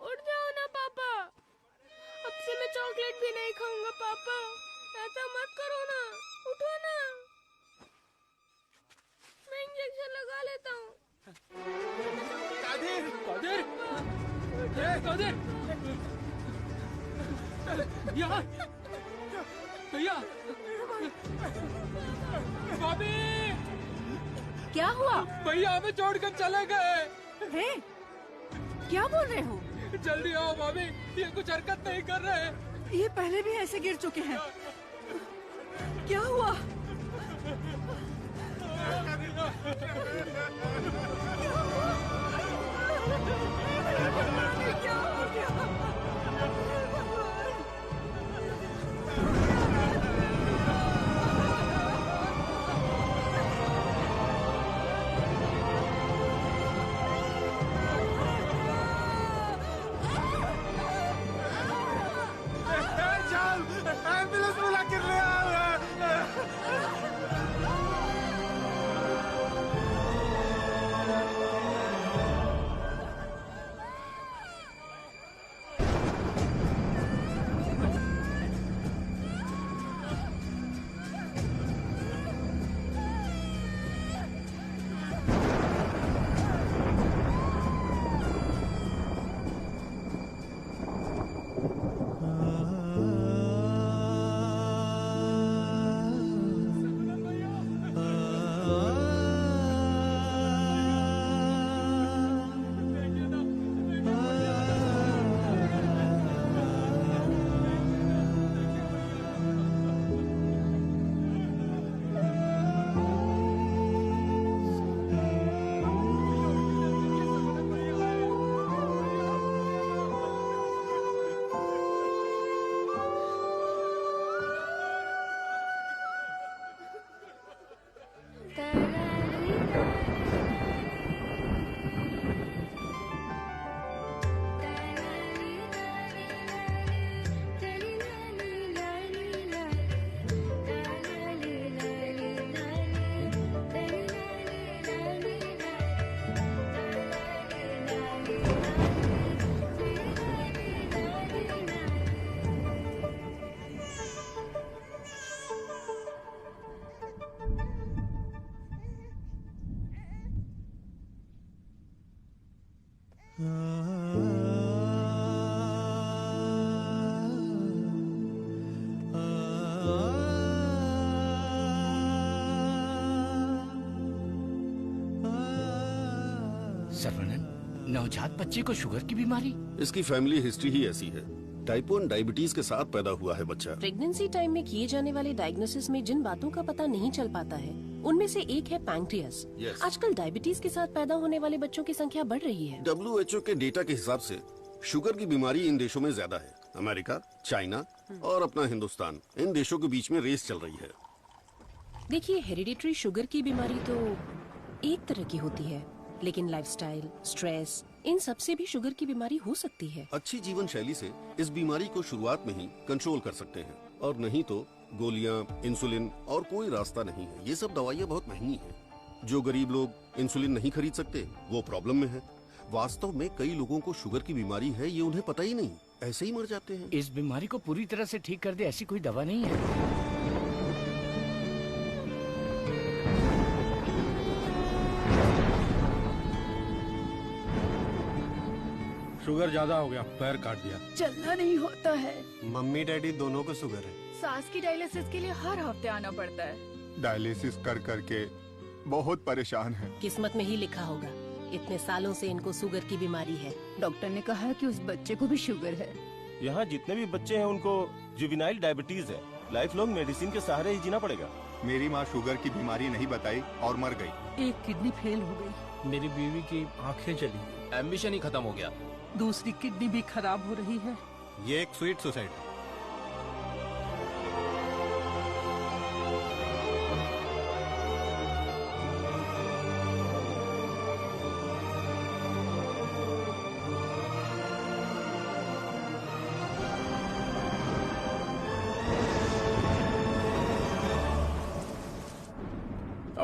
उठ जाओ ना पापा, अब से मैं चॉकलेट भी नहीं खाऊंगा। पापा ऐसा मत करो ना, उठो ना, मैं इंजेक्शन लगा लेता हूँ। कादिर, कादिर, कादिर, यहाँ, भैया, भाभी, क्या हुआ? भैया हमें छोड़कर चले गए। हे, क्या बोल रहे हो? जल्दी आओ भाभी, ये कुछ हरकत नहीं कर रहे। ये पहले भी ऐसे गिर चुके हैं। क्या हुआ? क्या हो गया? एम्बुलेंस बुला कर ले सर्वनन, नवजात बच्चे को शुगर की बीमारी? इसकी फैमिली हिस्ट्री ही ऐसी है। टाइप 1 डायबिटीज के साथ पैदा हुआ है बच्चा। प्रेगनेंसी टाइम में किए जाने वाले डायग्नोसिस में जिन बातों का पता नहीं चल पाता है उनमें से एक है पैंक्रियास। Yes. आजकल डायबिटीज के साथ पैदा होने वाले बच्चों की संख्या बढ़ रही है। WHO के डेटा के हिसाब से शुगर की बीमारी इन देशों में ज्यादा है। अमेरिका, चाइना और अपना हिंदुस्तान, इन देशों के बीच में रेस चल रही है। देखिए, हेरिडिटरी शुगर की बीमारी तो एक तरह की होती है, लेकिन लाइफस्टाइल, स्ट्रेस, इन सब से भी शुगर की बीमारी हो सकती है। अच्छी जीवन शैली से इस बीमारी को शुरुआत में ही कंट्रोल कर सकते हैं, और नहीं तो गोलियां, इंसुलिन और कोई रास्ता नहीं है। ये सब दवाइयाँ बहुत महंगी हैं। जो गरीब लोग इंसुलिन नहीं खरीद सकते वो प्रॉब्लम में है। वास्तव में कई लोगों को शुगर की बीमारी है, ये उन्हें पता ही नहीं, ऐसे ही मर जाते हैं। इस बीमारी को पूरी तरह से ठीक कर दे ऐसी कोई दवा नहीं है। शुगर ज्यादा हो गया, पैर काट दिया। चलना नहीं होता है। मम्मी डैडी दोनों को शुगर है। सास की डायलिसिस के लिए हर हफ्ते आना पड़ता है। डायलिसिस कर करके बहुत परेशान है। किस्मत में ही लिखा होगा, इतने सालों से इनको शुगर की बीमारी है। डॉक्टर ने कहा कि उस बच्चे को भी शुगर है। यहाँ जितने भी बच्चे हैं उनको जुवेनाइल डायबिटीज है। लाइफ लॉन्ग मेडिसिन के सहारे ही जीना पड़ेगा। मेरी माँ शुगर की बीमारी नहीं बताई और मर गई। एक किडनी फेल हो गई। मेरी बीवी की आंखें चली, एम्बिशन ही खत्म हो गया। दूसरी किडनी भी खराब हो रही है। ये एक स्वीट सुसाइड।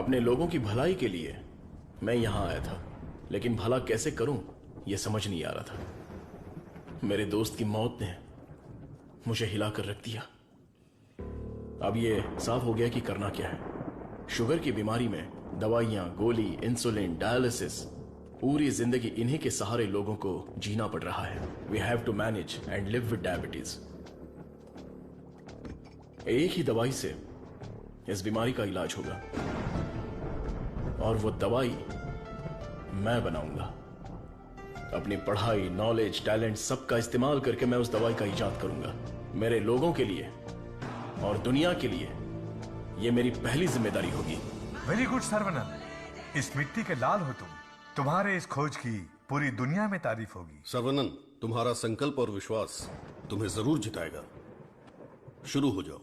अपने लोगों की भलाई के लिए मैं यहां आया था, लेकिन भला कैसे करूं यह समझ नहीं आ रहा था। मेरे दोस्त की मौत ने मुझे हिलाकर रख दिया। अब ये साफ हो गया कि करना क्या है। शुगर की बीमारी में दवाइयां, गोली, इंसुलिन, डायलिसिस, पूरी जिंदगी इन्हीं के सहारे लोगों को जीना पड़ रहा है। We have to manage and live with diabetes. एक ही दवाई से इस बीमारी का इलाज होगा, और वो दवाई मैं बनाऊंगा। अपनी पढ़ाई, नॉलेज, टैलेंट सबका इस्तेमाल करके मैं उस दवाई का इजाद करूंगा। मेरे लोगों के लिए और दुनिया के लिए ये मेरी पहली जिम्मेदारी होगी। वेरी गुड सर्वनंद, इस मिट्टी के लाल हो तुम। तुम्हारे इस खोज की पूरी दुनिया में तारीफ होगी। सर्वनंद, तुम्हारा संकल्प और विश्वास तुम्हें जरूर जिताएगा। शुरू हो जाओ।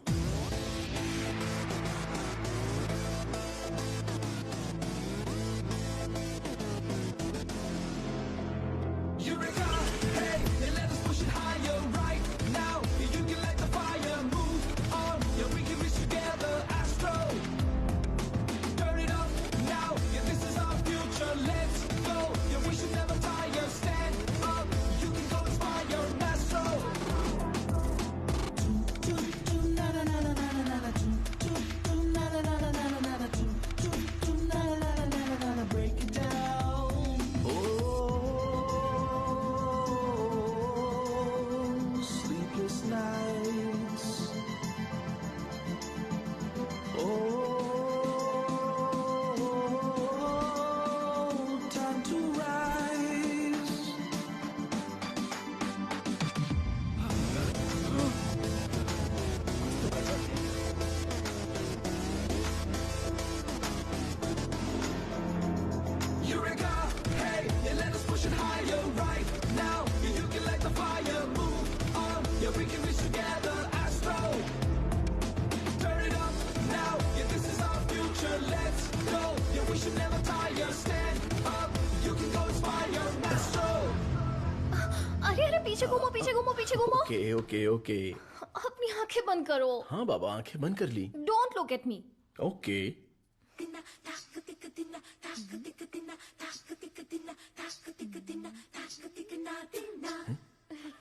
ओके ओके ओके, अपनी आंखें बंद करो। हाँ बाबा, आंखें बंद कर ली। Don't look at me. Okay.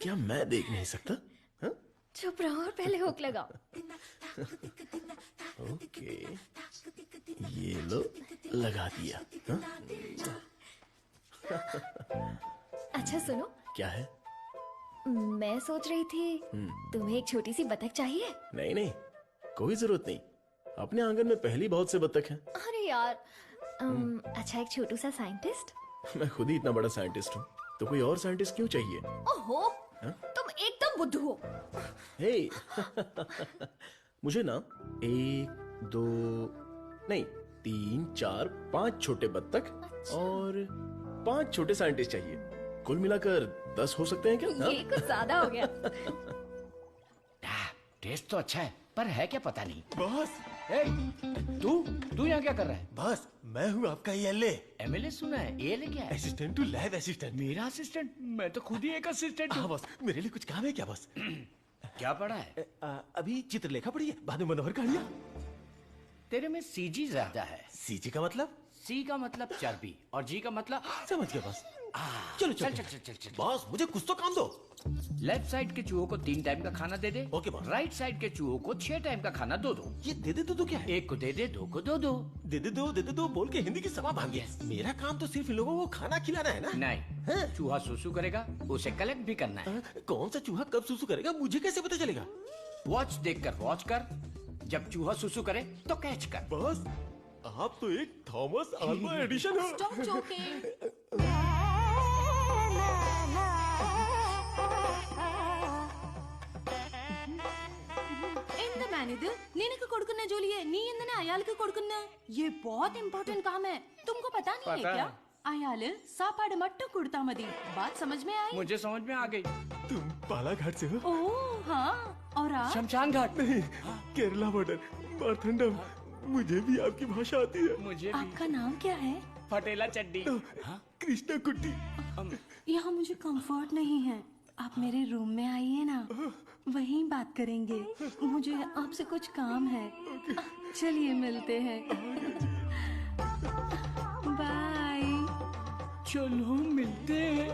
क्या मैं देख नहीं सकता? हा? चुप रहो और पहले हुक लगाओ। ओके, ये लो, लगा दिया। हा? अच्छा सुनो। क्या है? मैं सोच रही थी तुम्हें एक छोटी सी बतख चाहिए। नहीं नहीं, कोई जरूरत नहीं। अपने आंगन में पहली बहुत से बतख हैं। अरे यार, अच्छा एक छोटू सा साइंटिस्ट। मैं खुद ही इतना बड़ा साइंटिस्ट हूँ, तो कोई और साइंटिस्ट क्यों चाहिए? ओहो, तुम एकदम बुद्धू हो। हे, मुझे ना 1, 2 नहीं 3, 4, 5 छोटे बत्तख और 5 छोटे साइंटिस्ट चाहिए। कुल मिलाकर 10 हो सकते हैं क्या? ये कुछ ज्यादा हो गया। टेस्ट तो अच्छा है, पर है क्या पता नहीं। बॉस, तू यहाँ क्या कर रहा है? बॉस, मैं हूँ आपका एमएलए। एमएलए सुना है? एएलए क्या है? Assistant to lab assistant. मेरा असिस्टेंट? मैं तो खुद ही एक असिस्टेंट हूँ। बॉस, मेरे लिए कुछ काम है क्या बॉस? क्या पढ़ा है? अभी चित्रलेखा पढ़ी है, बाद में मनोहर कहानियाँ। तेरे में सीजी ज्यादा है। सीजी का मतलब? सी का मतलब चर्बी और जी का मतलब समझ गया बॉस। चलो चल चल चल चल। बॉस, मुझे कुछ तो काम दो। लेफ्ट साइड के चूहों को 3 टाइम का खाना दे दे। Okay boss. राइट साइड के चूहों को 6 टाइम का खाना दो। ये दे दे तो क्या है? एक को दे दे, 2 को दो। दे दे दो बोल के हिंदी की सभा भांगे। मेरा काम तो सिर्फ इन लोगों को खाना खिलाना है ना? नहीं, चूहा सुसु करेगा, उसे कलेक्ट भी करना है। कौन सा चूहा कब सुसु करेगा मुझे कैसे पता चलेगा? वॉच देखकर वॉच कर, जब चूहा सुसु करे तो कैच कर। बॉस, आप तो एक थॉमस अल्वा एडिशन हो। Stop joking. मैनेजर నేనకు కొడుకున్న జోలియే నీ ఎందునే అయాలకు కొడుకున్న ये बहुत इम्पोर्टेंट काम है, तुमको पता नहीं है क्या? अयाल सापाड़ मट्टू कुड़ता मदी। बात समझ में आई? मुझे समझ में आ गई। तुम बालाघाट से हो? ओह हाँ, और आप? शमशान घाट। नहीं, केरला बॉर्डर, मारथंडम। मुझे भी आपकी भाषा आती है। मुझे आपका नाम क्या है? फटेला चड्डी। कृष्णा कुट्टी। यहाँ मुझे कंफर्ट नहीं है, आप मेरे रूम में आइए ना, वहीं बात करेंगे। मुझे आपसे कुछ काम है। चलिए मिलते हैं। बाय। चलो मिलते हैं।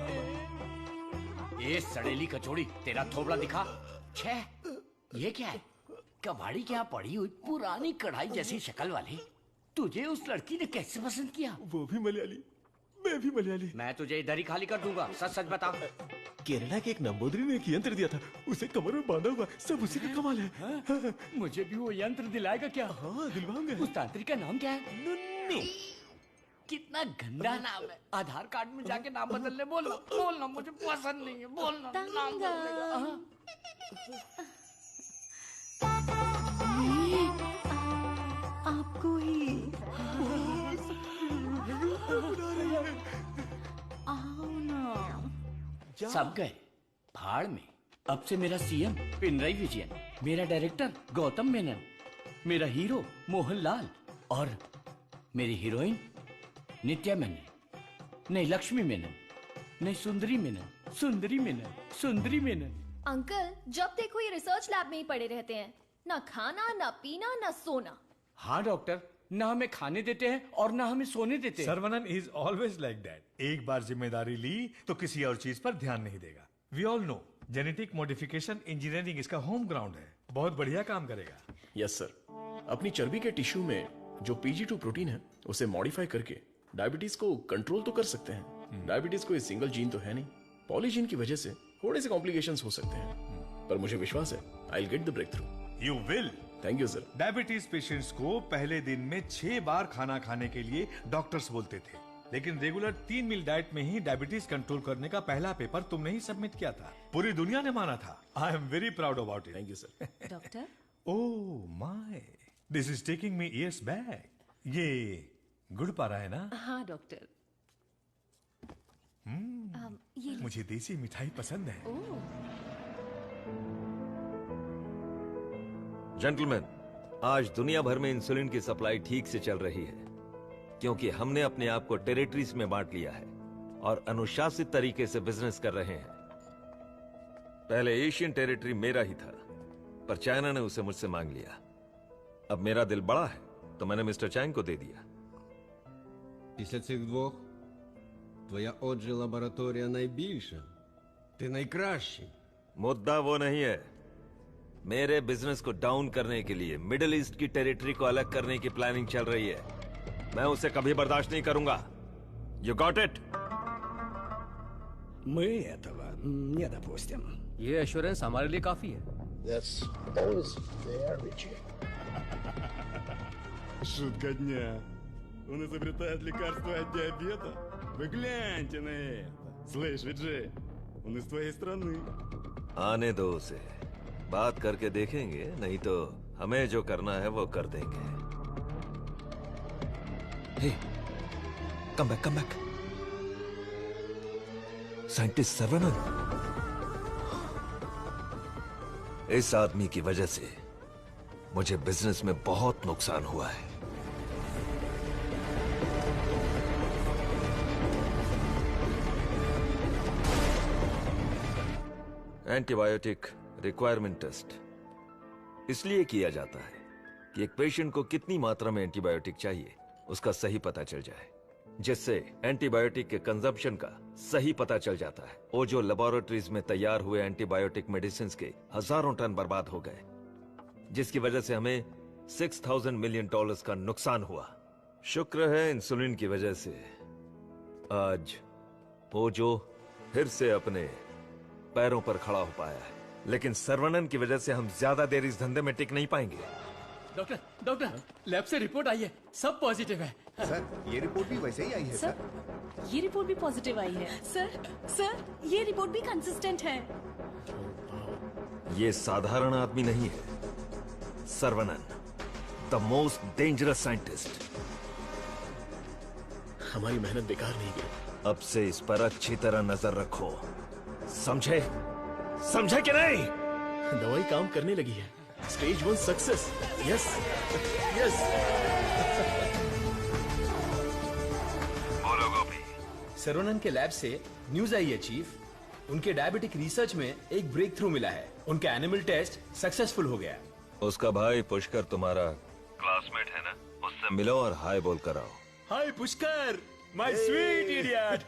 ये सड़ेली कचौड़ी, तेरा थोबड़ा दिखा। छे, ये क्या है? कबाड़ी के यहाँ पड़ी हुई पुरानी कढ़ाई जैसी शक्ल वाली। तुझे उस लड़की ने कैसे पसंद किया? वो भी मलयाली, मैं भी मलयाली। मैं तुझे इधर ही खाली कर दूंगा। सच सच बता। केरला के एक नंबोदरी ने एक यंत्र दिया था, उसे कमर में बांधा हुआ, सब उसी का कमाल है। मुझे भी वो यंत्र दिलाएगा क्या? हाँ दिलवाऊंगा। उस तांत्रिक का नाम क्या है? नुन्नू। कितना गंदा नाम है। आधार कार्ड में जाके नाम बदलने बोलना। बोलना मुझे पसंद नहीं है। बोलना नाम बदलेगा। आपको ही आओ ना। सब गए भाड़ में। अब से मेरा सीएम पिनराई विजयन, मेरा डायरेक्टर गौतम मेनन, मेरा हीरो मोहनलाल और मेरी हीरोइन नित्या मेनन, नहीं लक्ष्मी मेनन, नहीं सुंदरी मेनन, सुंदरी मेनन, सुंदरी मेनन। अंकल जब देखो ये रिसर्च लैब में ही पड़े रहते हैं, ना खाना ना पीना ना सोना। हाँ डॉक्टर, ना हमें खाने देते हैं और ना हमें सोने देते हैं। Saravanan is always like that. एक बार जिम्मेदारी ली तो किसी और चीज पर ध्यान नहीं देगा। We all know genetic modification engineering इसका होम ग्राउंड है। बहुत बढ़िया काम करेगा। यस सर, अपनी चर्बी के टिश्यू में जो PG2 प्रोटीन है उसे मॉडिफाई करके डायबिटीज को कंट्रोल तो कर सकते हैं। डायबिटीज कोई सिंगल जीन तो है नहीं, पॉलीजीन की वजह से थोड़े से कॉम्प्लिकेशंस हो सकते हैं, पर मुझे विश्वास है I will get the breakthrough. You will. Thank you sir. Diabetes patients को पहले दिन में 6 बार खाना खाने के लिए डॉक्टर्स बोलते थे, लेकिन रेगुलर 3 मील डाइट में ही डायबिटीज कंट्रोल करने का पहला पेपर तुमने ही सबमिट किया था। पूरी दुनिया ने माना था। I am very proud about it. Thank you sir. Doctor oh my, this is taking me years back. ये गुड़ पारा है ना? हाँ डॉक्टर। ये मुझे देसी मिठाई पसंद है। जेंटलमैन, आज दुनिया भर में इंसुलिन की सप्लाई ठीक से चल रही है, क्योंकि हमने अपने आप को टेरिटरीज में बांट लिया है और अनुशासित तरीके से बिजनेस कर रहे हैं। पहले एशियन टेरिटरी मेरा ही था, पर चाइना ने उसे मुझसे मांग लिया। अब मेरा दिल बड़ा है तो मैंने मिस्टर चैंग को दे दिया। Після цих двох твоя отже лабораторія найбільша. Ти найкращий. मुद्दा वो नहीं है। मेरे बिजनेस को डाउन करने के लिए मिडिल ईस्ट की टेरिटरी को अलग करने की प्लानिंग चल रही है। मैं उसे कभी बर्दाश्त नहीं करूंगा। You got it? Мы этого не допустим. ये एश्योरेंस हमारे लिए काफी है। That's always there, Richie. Шутка дня. Он изобретает лекарство от диабета. Вы гляньте на это. Слышь, Виджей, он из твоей страны. आने दो उसे, बात करके देखेंगे, नहीं तो हमें जो करना है वो कर देंगे। हे, कम बैक। साइंटिस्ट सर्वनन, इस आदमी की वजह से मुझे बिजनेस में बहुत नुकसान हुआ है। एंटीबायोटिक रिक्वायरमेंट टेस्ट इसलिए किया जाता है कि एक पेशेंट को कितनी मात्रा में एंटीबायोटिक चाहिए उसका सही पता चल जाए, जिससे एंटीबायोटिक के कंजप्शन का सही पता चल जाता है। वो जो लेबोरेटरीज में तैयार हुए एंटीबायोटिक मेडिसिन के हजारों टन बर्बाद हो गए, जिसकी वजह से हमें $6,000 मिलियन का नुकसान हुआ। शुक्र है इंसुलिन की वजह से आज वो जो फिर से अपने पैरों पर खड़ा हो पाया है, लेकिन सर्वनन की वजह से हम ज्यादा देर इस धंधे में टिक नहीं पाएंगे। डॉक्टर, लैब से रिपोर्ट आई है, सब पॉजिटिव है। सर, ये रिपोर्ट भी वैसे ही आई है सर। ये रिपोर्ट भी पॉजिटिव आई है। सर, ये रिपोर्ट भी कंसिस्टेंट है। ये साधारण आदमी नहीं है, Saravanan, the most dangerous scientist. हमारी मेहनत बेकार नहीं गई। अब से इस पर अच्छी तरह नजर रखो, समझे कि नहीं? दवाई काम करने लगी है। Stage 1 success. यस। बोलो गोपी। सर्वनन के लैब से न्यूज आई है चीफ। उनके डायबिटिक रिसर्च में एक ब्रेक थ्रू मिला है। उनका एनिमल टेस्ट सक्सेसफुल हो गया। उसका भाई पुष्कर तुम्हारा क्लासमेट है ना, उससे मिलो और हाय बोल कर आओ। हाय पुष्कर, माय स्वीट इडियट।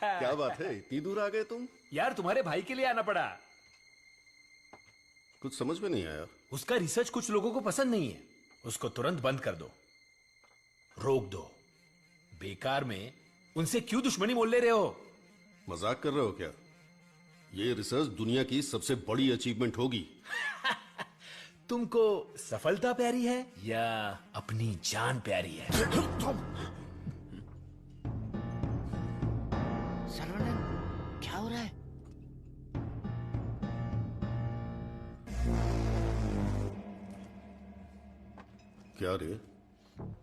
क्या बात है, इतनी दूर आ गए तुम? यार तुम्हारे भाई के लिए आना पड़ा। कुछ समझ में नहीं आया। उसका रिसर्च कुछ लोगों को पसंद नहीं है, उसको तुरंत बंद कर दो, रोक दो। बेकार में उनसे क्यों दुश्मनी मोल ले रहे हो? मजाक कर रहे हो क्या? ये रिसर्च दुनिया की सबसे बड़ी अचीवमेंट होगी। तुमको सफलता प्यारी है या अपनी जान प्यारी है? सरवणन, क्या हो रहा है? क्या रे,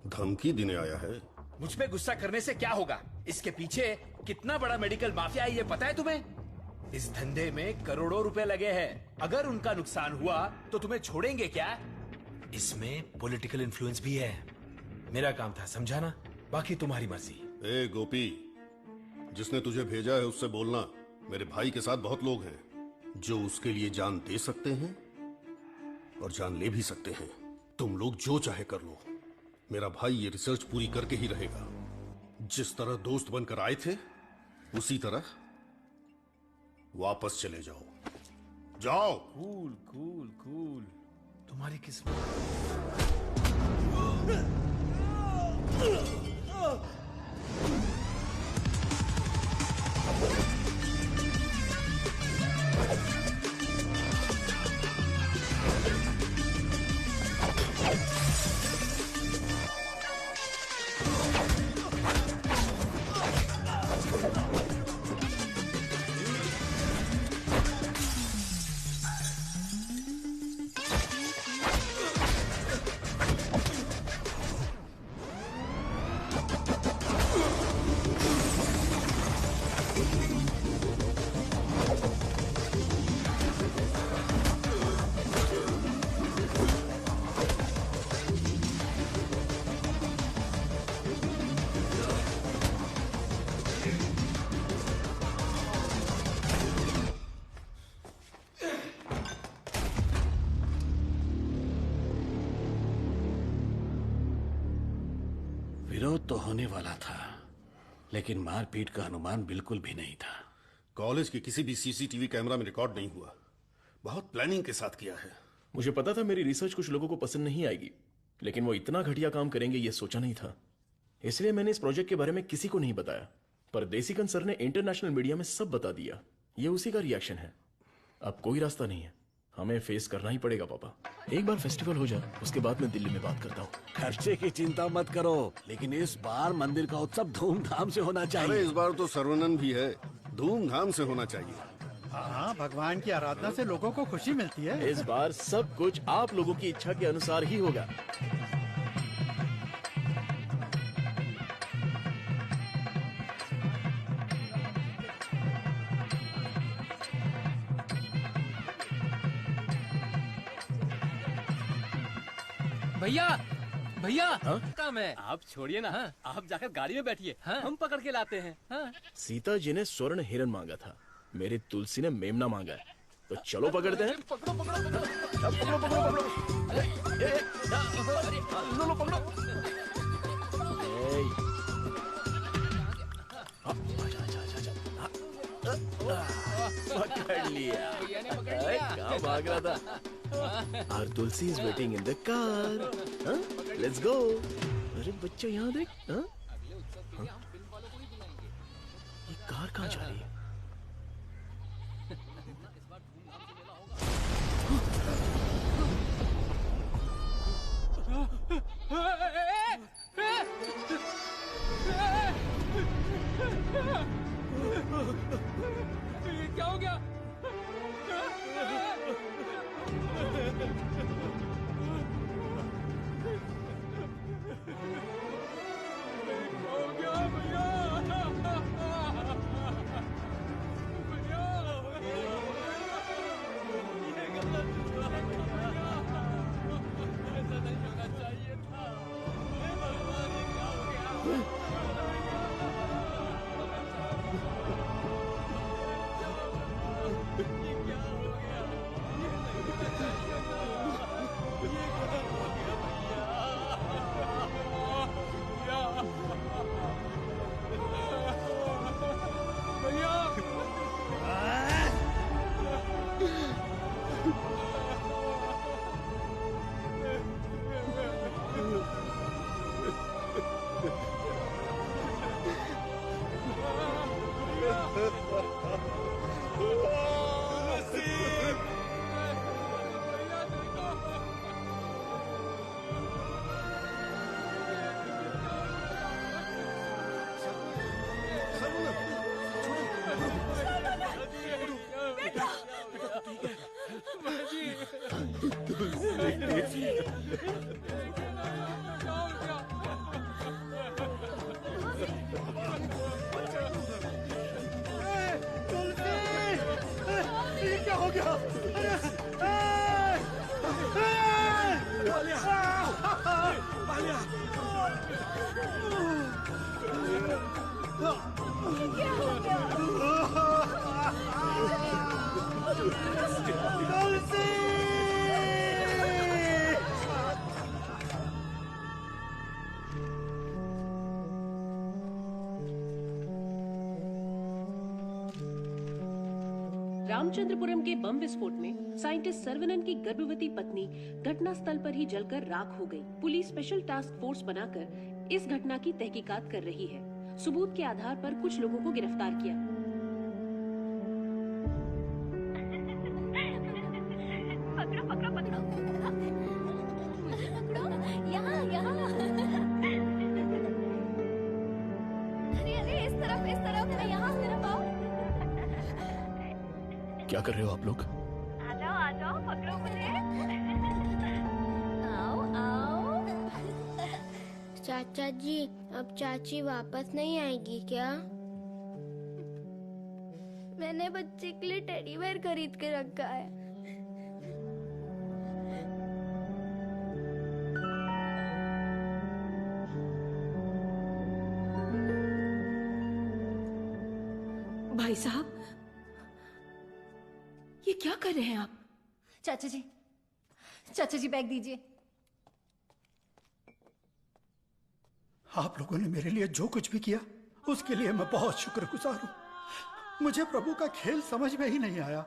धमकी देने आया है? मुझ पे गुस्सा करने से क्या होगा? इसके पीछे कितना बड़ा मेडिकल माफिया है ये पता है तुम्हें? इस धंधे में करोड़ों रुपए लगे हैं। अगर उनका नुकसान हुआ तो तुम्हें छोड़ेंगे क्या? इसमें पॉलिटिकल इन्फ्लुएंस भी है। मेरा काम था समझाना, बाकी तुम्हारी मर्जी। ए गोपी, जिसने तुझे भेजा है उससे बोलना मेरे भाई के साथ बहुत लोग हैं जो उसके लिए जान दे सकते हैं और जान ले भी सकते हैं। तुम लोग जो चाहे कर लो, मेरा भाई ये रिसर्च पूरी करके ही रहेगा। जिस तरह दोस्त बनकर आए थे उसी तरह वापस चले जाओ। जाओ। कूल कूल कूल, तुम्हारी किस्मत। विरोध तो होने वाला था, लेकिन मारपीट का अनुमान बिल्कुल भी नहीं था। कॉलेज के किसी भी सीसीटीवी कैमरा में रिकॉर्ड नहीं हुआ। बहुत प्लानिंग के साथ किया है। मुझे पता था मेरी रिसर्च कुछ लोगों को पसंद नहीं आएगी, लेकिन वो इतना घटिया काम करेंगे ये सोचा नहीं था। इसलिए मैंने इस प्रोजेक्ट के बारे में किसी को नहीं बताया, पर देसिकन सर ने इंटरनेशनल मीडिया में सब बता दिया। ये उसी का रिएक्शन है। अब कोई रास्ता नहीं है, हमें फेस करना ही पड़ेगा पापा। एक बार फेस्टिवल हो जाए उसके बाद मैं दिल्ली में बात करता हूँ। खर्चे की चिंता मत करो, लेकिन इस बार मंदिर का उत्सव धूमधाम से होना चाहिए। अरे इस बार तो सर्वनन भी है, धूमधाम से होना चाहिए। हाँ, भगवान की आराधना से लोगों को खुशी मिलती है। इस बार सब कुछ आप लोगों की इच्छा के अनुसार ही होगा। भैया भैया काम है। आप छोड़िए ना, आप जाकर गाड़ी में बैठिए, हम पकड़ के लाते हैं। सीता जी ने स्वर्ण हिरन मांगा था, मेरी तुलसी ने मेमना मांगा है, तो चलो पकड़ते हैं। पकड़ो पकड़ो पकड़ो पकड़ो पकड़ो। पकड़ लिया। कहाँ भाग रहा था? Our Tulsi is waiting in the car. Let's go. अरे बच्चा यहाँ देख। ये कार कहाँ जा रही है? क्या हो गया? ये क्या हो गया? क्या हो गया? रामचंद्रपुरम के बम विस्फोट में साइंटिस्ट सर्वनन की गर्भवती पत्नी घटना स्थल पर ही जलकर राख हो गई। पुलिस स्पेशल टास्क फोर्स बनाकर इस घटना की तहकीकात कर रही है। सबूत के आधार पर कुछ लोगों को गिरफ्तार किया। पकड़ो पकड़ो पकड़ो पकड़ो, यहाँ यहाँ। अरे अरे इस तरफ यहाँ तरफ आओ। क्या कर रहे हो आप लोग? आ जाओ पकड़ो मुझे। आओ आओ। चाचा जी, अब चाची वापस नहीं आएगी क्या? मैंने बच्चे के लिए टेडी बेयर खरीद के रखा है। भाई साहब, ये क्या कर रहे हैं आप? चाचा जी बैग दीजिए। आप लोगों ने मेरे लिए जो कुछ भी किया उसके लिए मैं बहुत शुक्रगुजार हूं। मुझे प्रभु का खेल समझ में ही नहीं आया।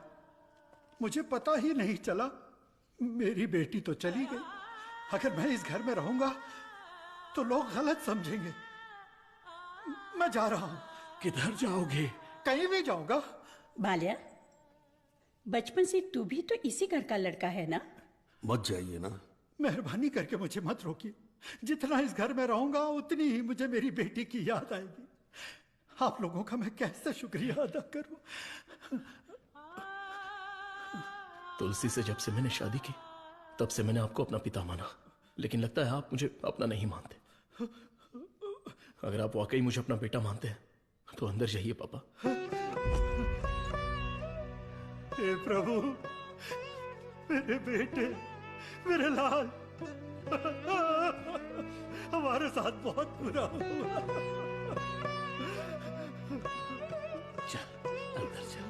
मुझे पता ही नहीं चला। मेरी बेटी तो चली गई। अगर मैं इस घर में रहूंगा तो लोग गलत समझेंगे। मैं जा रहा हूं। किधर जाओगे? कहीं भी जाऊंगा। बाल्या, बचपन से तू भी तो इसी घर का लड़का है ना? मत जाइए ना। मेहरबानी करके मुझे मत रोकिए। जितना इस घर में रहूंगा उतनी ही मुझे मेरी बेटी की याद आएगी। आप लोगों का मैं कैसे शुक्रिया अदा करूं। तुलसी से जब से मैंने शादी की तब से मैंने आपको अपना पिता माना, लेकिन लगता है आप मुझे अपना नहीं मानते। अगर आप वाकई मुझे अपना बेटा मानते हैं तो अंदर जाइए पापा। हे प्रभु, मेरे बेटे, मेरे लाल, हमारे साथ बहुत बुरा हुआ। अंदर जा।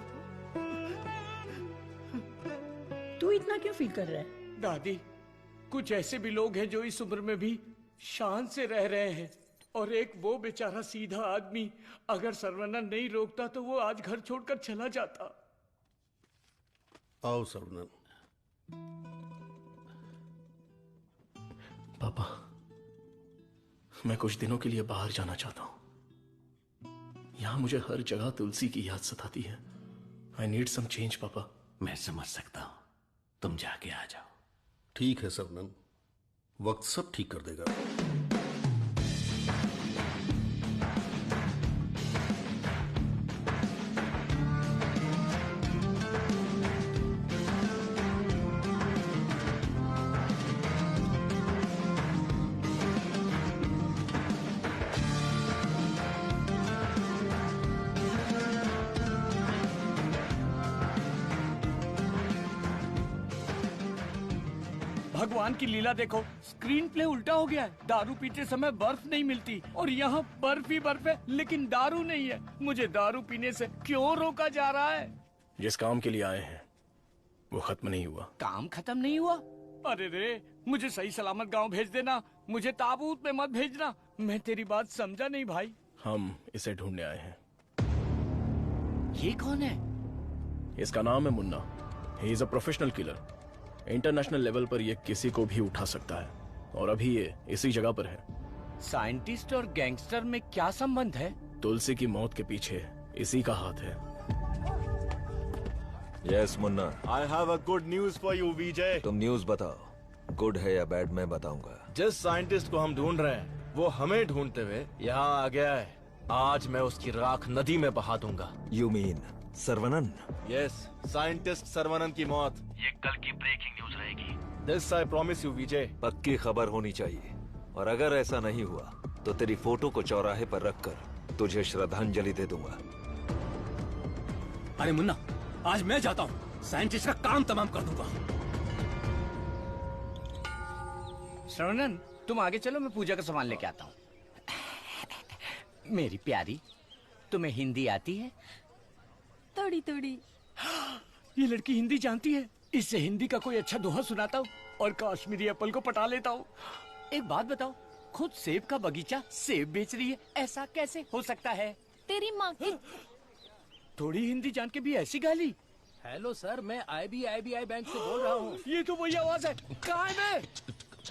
तू इतना क्यों फील कर रहा है? दादी, कुछ ऐसे भी लोग हैं जो इस उम्र में भी शान से रह रहे हैं, और एक वो बेचारा सीधा आदमी, अगर सर्वनन नहीं रोकता तो वो आज घर छोड़कर चला जाता। आओ सर्वनन। पापा, मैं कुछ दिनों के लिए बाहर जाना चाहता हूं। यहां मुझे हर जगह तुलसी की याद सताती है। आई नीड सम चेंज पापा। मैं समझ सकता हूं, तुम जाके आ जाओ। ठीक है सर्वनन, वक्त सब ठीक कर देगा। भगवान की लीला देखो, स्क्रीन प्ले उल्टा हो गया है। दारू पीते समय बर्फ नहीं मिलती और यहाँ बर्फ ही बर्फ है, लेकिन दारू नहीं है। मुझे दारू पीने से क्यों रोका जा रहा है? जिस काम के लिए आए हैं वो खत्म नहीं हुआ। काम खत्म नहीं हुआ? अरे रे, मुझे सही सलामत गांव भेज देना। मुझे ताबूत में मत भेजना। मैं तेरी बात समझा नहीं भाई। हम इसे ढूंढने आए हैं। ये कौन है? इसका नाम है Munna. He is a professional killer. International level पर ये किसी को भी उठा सकता है, और अभी ये इसी जगह पर है। साइंटिस्ट और गैंगस्टर में क्या संबंध है? तुलसी की मौत के पीछे इसी का हाथ है। Yes Munna, I have a good news for you Vijay. तुम न्यूज बताओ, गुड है या बैड मैं बताऊंगा। जिस साइंटिस्ट को हम ढूंढ रहे हैं वो हमें ढूंढते हुए यहाँ आ गया है। आज मैं उसकी राख नदी में बहा दूंगा। You mean Saravanan. Yes, scientist Saravanan की मौत। ये कल की ब्रेकिंग न्यूज रहेगी। दिस आई प्रॉमिस यू विजय। पक्की खबर होनी चाहिए, और अगर ऐसा नहीं हुआ तो तेरी फोटो को चौराहे पर रखकर तुझे श्रद्धांजलि दे दूंगा। अरे मुन्ना, आज मैं जाता हूँ, साइंटिस्ट का काम तमाम कर दूंगा। श्रवणन, तुम आगे चलो, मैं पूजा का सामान लेके आता हूँ। मेरी प्यारी, तुम्हें हिंदी आती है? थोड़ी थोड़ी। ये लड़की हिंदी जानती है, इससे हिंदी का कोई अच्छा दोहा सुनाता हूँ और कश्मीरी एप्पल को पटा लेता हूँ। एक बात बताओ, खुद सेब का बगीचा सेब बेच रही है, ऐसा कैसे हो सकता है? तेरी माँ की। थोड़ी हिंदी जान के भी ऐसी गाली। हेलो सर, मैं IBI बैंक से बोल रहा हूँ। ये तो वही आवाज है। कहाँ है मैं?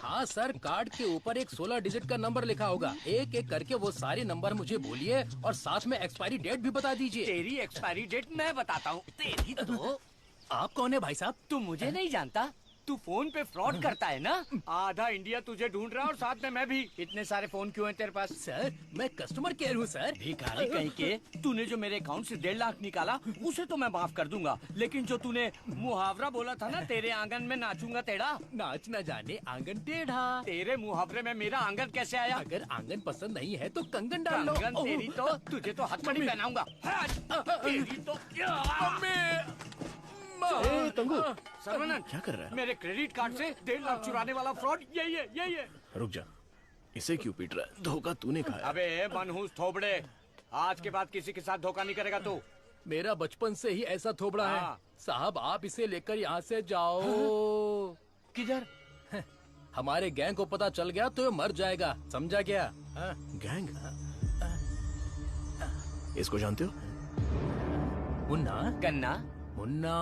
हाँ सर, कार्ड के ऊपर एक 16 डिजिट का नंबर लिखा होगा। एक एक करके वो सारे नंबर मुझे बोलिए और साथ में एक्सपायरी डेट भी बता दीजिए। तेरी एक्सपायरी डेट मैं बताता हूँ। तेरी तो। आप कौन है भाई साहब? तू मुझे नहीं जानता? तू फोन पे फ्रॉड करता है ना? आधा इंडिया तुझे ढूंढ रहा है और साथ में मैं भी। इतने सारे फोन क्यों हैं तेरे पास? सर, मैं कस्टमर केयर हूँ सर। भिखारी कहीं के। तूने जो मेरे अकाउंट से 1.5 लाख निकाला, उसे तो मैं माफ कर दूंगा, लेकिन जो तूने मुहावरा बोला था ना, तेरे आंगन में नाचूंगा टेढ़ा, नाच न जाने आंगन टेढ़ा। तेरे मुहावरे में मेरा आंगन कैसे आया? अगर आंगन पसंद नहीं है तो कंगन डाल लो। कंगन तेरी तो, तुझे तो हथकड़ी पहनाऊंगा। तेरी तो। तंगू, सर्वनन, क्या कर रहा है? मेरे क्रेडिट कार्ड से 1.5 लाख चुराने वाला फ्रॉड यही है। रुक जा, इसे क्यों पीट रहा है? धोखा तूने खाया। अबे मनहूस थोबड़े, आज के बाद किसी के साथ धोखा नहीं करेगा तू। मेरा बचपन से ही ऐसा थोबड़ा है साहब। आप इसे लेकर यहाँ से जाओ। किधर? हमारे गैंग को पता चल गया तो ये मर जाएगा, समझा क्या? गैंग? इसको जानते हो? मुन्ना? गन्ना? मुन्ना।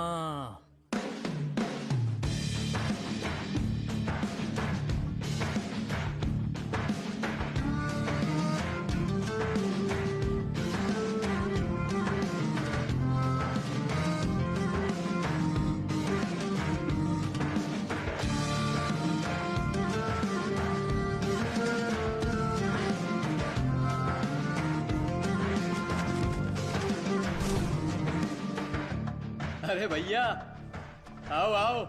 अरे भैया, आओ आओ।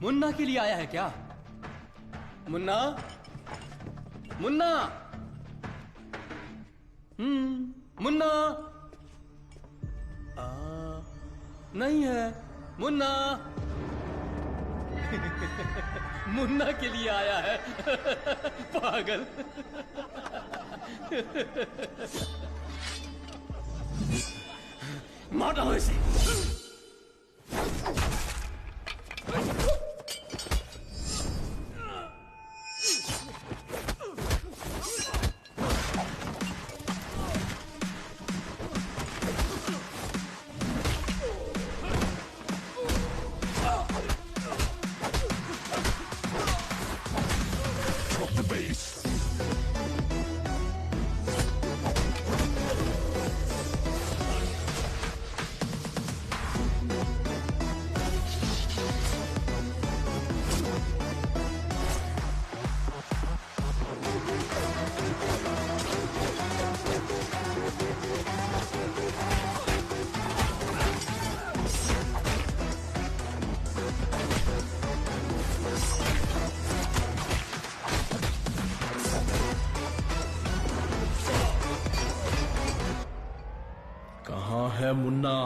मुन्ना के लिए आया है क्या? मुन्ना, मुन्ना, मुन्ना। नहीं है मुन्ना। मुन्ना के लिए आया है। पागल। मारो इसे। कहाँ है मुन्ना?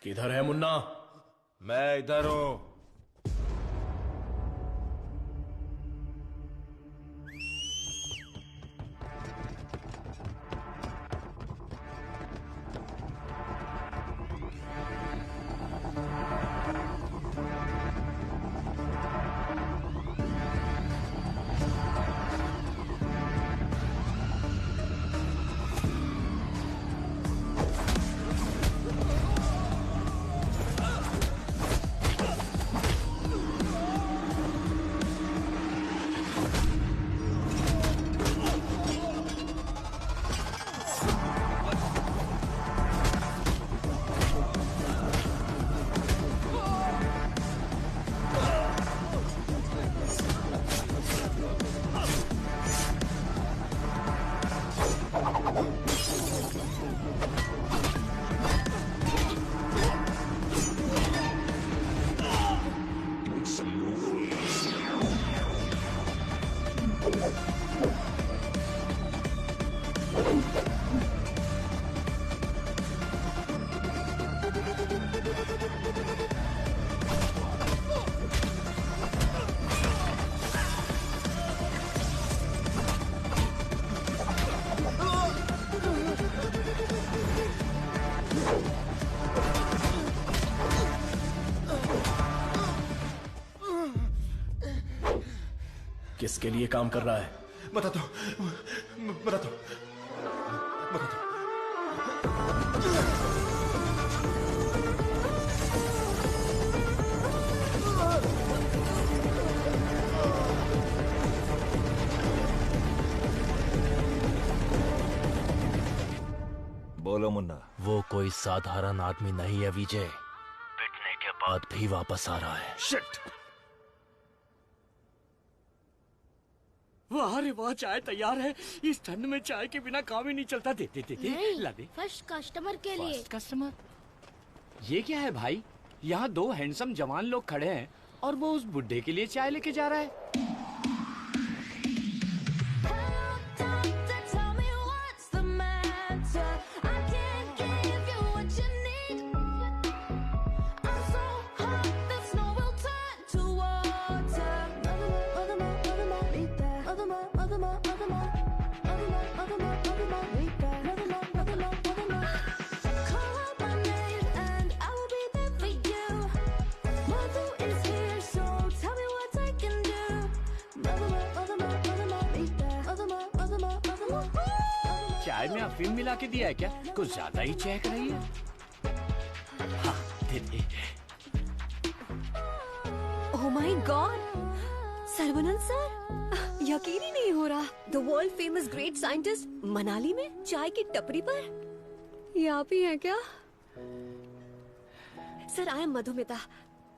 किधर है मुन्ना? मैं इधर हूं। किसके लिए काम कर रहा है? बता दो, बता दो, बता दो। बोलो मुन्ना। वो कोई साधारण आदमी नहीं है विजय, पिटने के बाद भी वापस आ रहा है। शिट! वाह रे वाह, चाय तैयार है। इस ठंड में चाय के बिना काम ही नहीं चलता। दे दे दे दे, ला दे। फर्स्ट कस्टमर के लिए। First customer? ये क्या है भाई? यहाँ दो हैंडसम जवान लोग खड़े हैं और वो उस बुड्ढे के लिए चाय लेके जा रहा है। चाय में अफीम मिला के दिया है क्या? कुछ ज्यादा ही चहक रही है। हाँ, दे दे। ओह माय गॉड, सर्वनंद सर, यकीन ही नहीं हो रहा। The world famous great scientist Manali में चाय की टपरी पर। ये आप ही हैं क्या? Sir, I am Madhumita.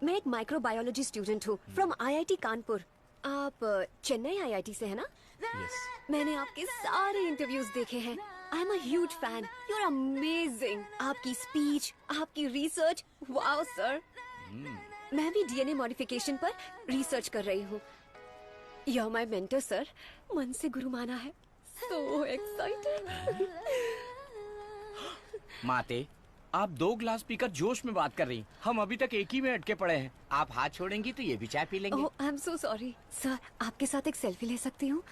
मैं एक माइक्रोबायोलॉजी स्टूडेंट हूँ फ्रॉम IIT कानपुर। आप चेन्नई IIT से है ना? Yes. मैंने आपके सारे इंटरव्यूज देखे हैं। I am a huge fan. You are amazing. आपकी स्पीच, आपकी रिसर्च, वाओ सर। मैं भी DNA मॉडिफिकेशन पर रिसर्च कर रही हूँ। You are my mentor sir. मन से गुरु माना है। So excited. माते, आप 2 ग्लास पीकर जोश में बात कर रही। हम अभी तक एक ही में अटके पड़े हैं। आप हाथ छोड़ेंगी तो ये भी चाय पी लेंगे। Oh, I am so sorry sir. आपके साथ एक सेल्फी ले सकती हूँ?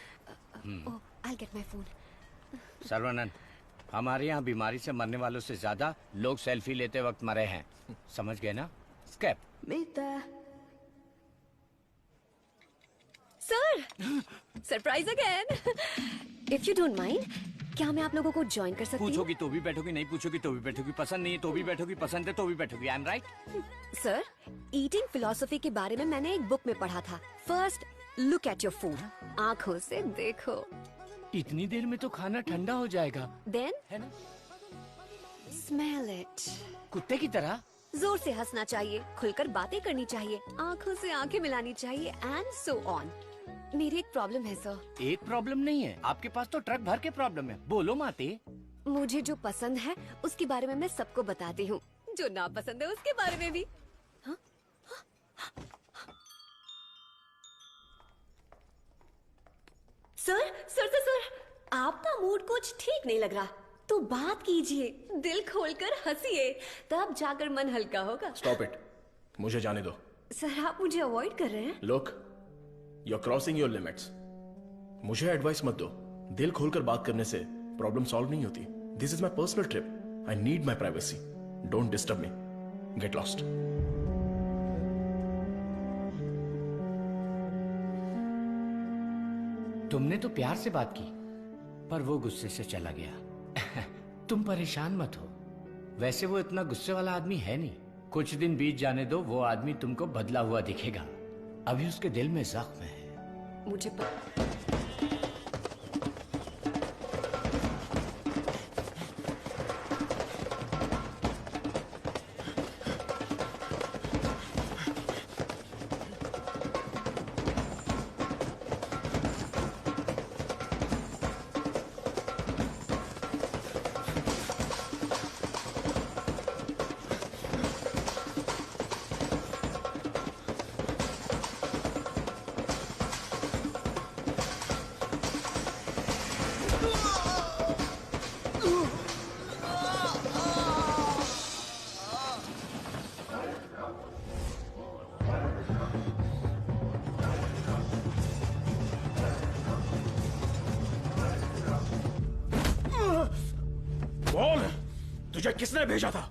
Oh, I get my phone. Sarvanand, हमारे यहाँ बीमारी से मरने वालों से ज्यादा लोग सेल्फी लेते वक्त मरे हैं। समझ गए ना? Escape. Sir, surprise again. If you don't mind, क्या मैं आप लोगों को ज्वाइन कर सकती हूँ? पूछोगी तो भी बैठोगी, नहीं पूछोगी तो भी बैठोगी, पसंद नहीं है तो भी बैठोगी, पसंद है तो भी बैठोगी। I am right? Sir, eating philosophy के बारे में मैंने एक बुक में पढ़ा था। First look at your food, आंखों से देखो। इतनी देर में तो खाना ठंडा हो जाएगा। देन है ना? Smell it. कुत्ते की तरह जोर से हंसना चाहिए, खुलकर बातें करनी चाहिए, आंखों से आंखें मिलानी चाहिए, एंड सो ऑन। मेरी एक प्रॉब्लम है सर। एक प्रॉब्लम नहीं है, आपके पास तो ट्रक भर के प्रॉब्लम है। बोलो माते। मुझे जो पसंद है उसके बारे में मैं सबको बताती हूँ, जो ना पसंद है उसके बारे में भी। हाँ? सर, आपका मूड कुछ ठीक नहीं लग रहा। तो बात कीजिए, दिल खोलकर हंसिए, तब जाकर मन हल्का होगा। स्टॉप इट, मुझे जाने दो। सर आप मुझे अवॉइड कर रहे हैं? Look, you are crossing your limits. मुझे एडवाइस मत दो। दिल खोलकर बात करने से प्रॉब्लम सॉल्व नहीं होती। This is my personal trip. I need my privacy. Don't disturb me. Get lost. तुमने तो प्यार से बात की, पर वो गुस्से से चला गया। तुम परेशान मत हो, वैसे वो इतना गुस्से वाला आदमी है नहीं। कुछ दिन बीत जाने दो, वो आदमी तुमको बदला हुआ दिखेगा। अभी उसके दिल में जख्म है। मुझे तुझे किसने भेजा था?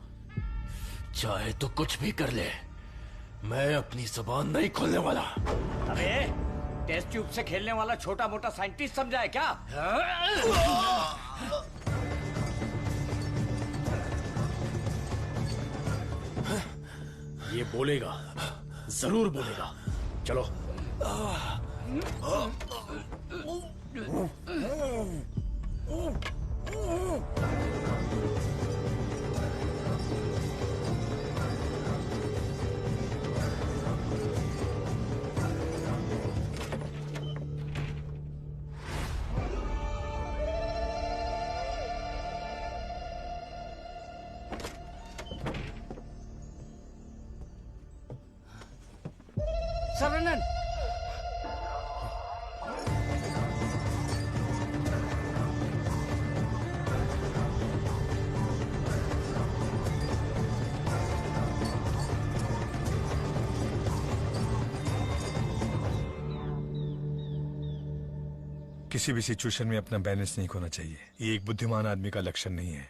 चाहे तो कुछ भी कर ले, मैं अपनी जुबान नहीं खोलने वाला। अबे टेस्ट ट्यूब से खेलने वाला छोटा मोटा साइंटिस्ट समझा है क्या? ये बोलेगा, जरूर बोलेगा। चलो। सरवनन, किसी भी सिचुएशन में अपना बैलेंस नहीं खोना चाहिए। ये एक बुद्धिमान आदमी का लक्षण नहीं है।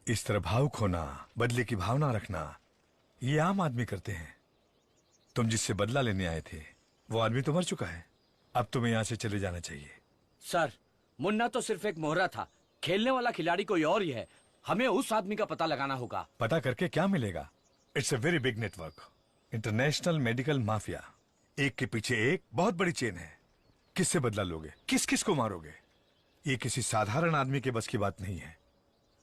इस तरह भावुक होना, बदले की भावना रखना, ये आम आदमी करते हैं। तुम जिससे बदला लेने आए थे वो आदमी तो मर चुका है। अब तुम्हें यहाँ से चले जाना चाहिए। सर, मुन्ना तो सिर्फ एक मोहरा था, खेलने वाला खिलाड़ी कोई और ही है। हमें उस आदमी का पता लगाना होगा। पता करके क्या मिलेगा? It's a very big network, international medical mafia. एक के पीछे एक बहुत बड़ी चेन है। किससे बदला लोगे? किस किस को मारोगे? ये किसी साधारण आदमी के बस की बात नहीं है।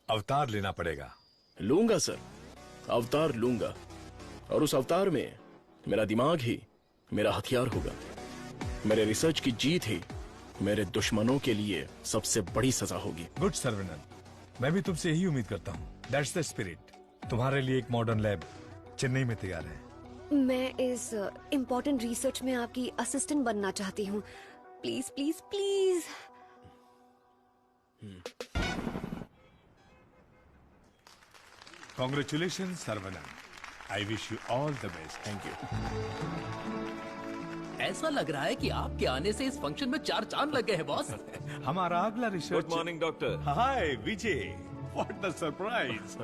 अवतार लेना पड़ेगा। लूंगा सर, अवतार लूंगा, और उस अवतार में मेरा दिमाग ही मेरा हथियार होगा। मेरे रिसर्च की जीत ही मेरे दुश्मनों के लिए सबसे बड़ी सजा होगी। गुड सर्वनन, मैं भी तुमसे यही उम्मीद करता हूँ। That's the spirit. तुम्हारे लिए एक मॉडर्न लैब चेन्नई में तैयार है। मैं इस इम्पोर्टेंट रिसर्च में आपकी असिस्टेंट बनना चाहती हूँ। Please please please. Congratulation Saravanan, I wish you all the best. Thank you. ऐसा लग रहा है कि आपके आने से इस फंक्शन में 4 चांद लग गए हैं बॉस। हमारा अगला research. Good morning doctor. Hi Vijay, what the surprise.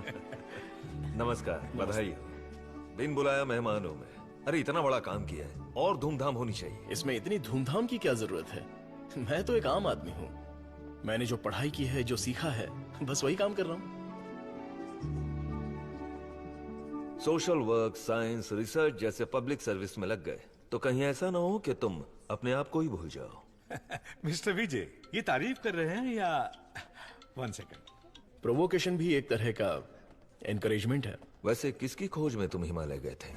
नमस्कार, बधाई हो। बिन बुलाया मेहमान हूं मैं। अरे इतना बड़ा काम किया है, और धूमधाम होनी चाहिए। इसमें इतनी धूमधाम की क्या जरूरत है? मैं तो एक आम आदमी हूँ। मैंने जो पढ़ाई की है, जो सीखा है, बस वही काम कर रहा हूँ। सोशल वर्क, साइंस, रिसर्च जैसे पब्लिक सर्विस में लग गए तो कहीं ऐसा ना हो कि तुम अपने आप को ही भूल जाओ। मिस्टर विजय, ये तारीफ कर रहे हैं या? 1 सेकंड। प्रोवोकेशन भी एक तरह का एनकरेजमेंट है। वैसे किसकी खोज में तुम हिमालय गए थे?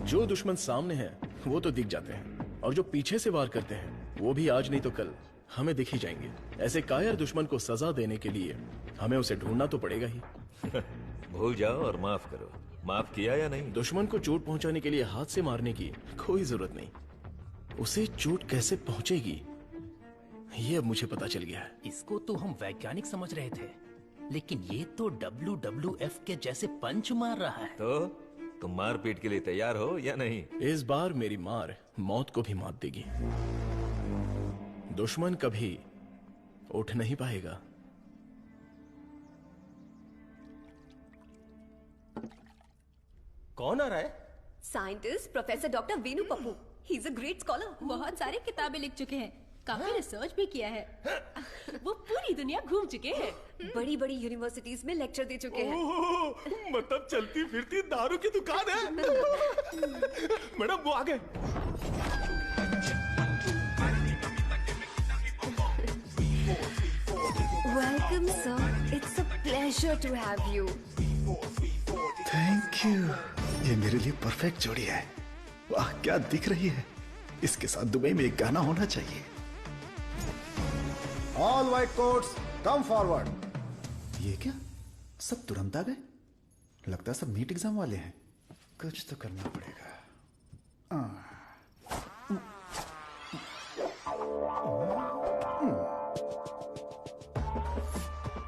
जो दुश्मन सामने हैं वो तो दिख जाते हैं, और जो पीछे से वार करते हैं वो भी आज नहीं तो कल हमें दिख ही जाएंगे। ऐसे कायर दुश्मन को सजा देने के लिए हमें उसे ढूंढना तो पड़ेगा ही। भूल जाओ और माफ करो। माफ किया या नहीं? दुश्मन को चोट पहुंचाने के लिए हाथ से मारने की कोई जरूरत नहीं। उसे चोट कैसे पहुंचेगी ये अब मुझे पता चल गया है। इसको तो हम वैज्ञानिक समझ रहे थे, लेकिन ये तो WWF के जैसे पंच मार रहा है। तो तुम मारपीट के लिए तैयार हो या नहीं? इस बार मेरी मार मौत को भी मात देगी। दुश्मन कभी उठ नहीं पाएगा। कौन आ रहा है? Scientist professor doctor Venu Pappu. He is a great scholar. बहुत सारी किताबें लिख चुके हैं, काफी रिसर्च भी किया है। वो पूरी दुनिया घूम चुके हैं। बड़ी बड़ी यूनिवर्सिटीज में लेक्चर दे चुके हैं। मतलब चलती फिरती दारू की दुकान है। मैडम वो आ गए। Welcome sir, it's a pleasure to have you. Thank you. ये मेरे लिए परफेक्ट जोड़ी है। वाह क्या दिख रही है। इसके साथ दुबई में एक गाना होना चाहिए। All white quotes come forward. ये क्या, सब तुरंत आ गए? लगता है सब नीट एग्जाम वाले हैं। कुछ तो करना पड़ेगा।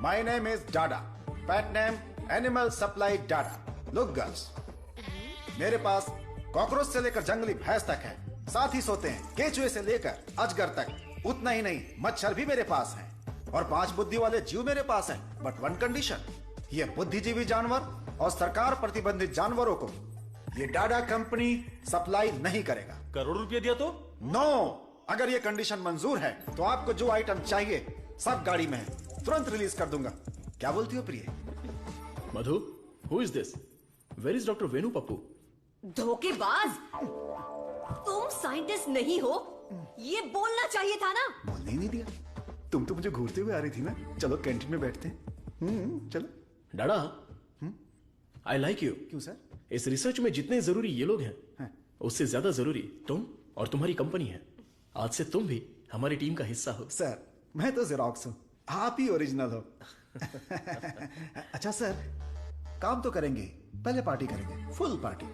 My name is Dada, pet name animal supply Dada. Look girls, मेरे पास कॉकरोच से लेकर जंगली भैंस तक है। साथ ही सोते हैं केचुए से लेकर अजगर तक। उतना ही नहीं, मच्छर भी मेरे पास हैं और 5 बुद्धि वाले जीव मेरे पास हैं। बट वन कंडीशन, ये बुद्धिजीवी जानवर और सरकार प्रतिबंधित जानवरों को ये डाडा कंपनी सप्लाई नहीं करेगा। करोड़ रुपया दिया तो? नो, अगर ये कंडीशन मंजूर है तो आपको जो आइटम चाहिए सब गाड़ी में है, तुरंत रिलीज कर दूंगा। क्या बोलती हो प्रिय? Madhu, who is this? Where is doctor Venu Pappu? धोखेबाज, तुम साइंटिस्ट नहीं हो, ये बोलना चाहिए था ना। बोलने ही नहीं दिया। तुम तो मुझे घूरते हुए आ रही थी ना। चलो कैंटीन में बैठते हैं। चलो। डाडा, आई लाइक यू। क्यों सर? इस रिसर्च में जितने जरूरी ये लोग हैं, उससे ज्यादा जरूरी तुम और तुम्हारी कंपनी है। आज से तुम भी हमारी टीम का हिस्सा हो। सर, मैं तो जेरोक्स हूं, आप ही ओरिजिनल हो। अच्छा सर, काम तो करेंगे, पहले पार्टी करेंगे, फुल पार्टी।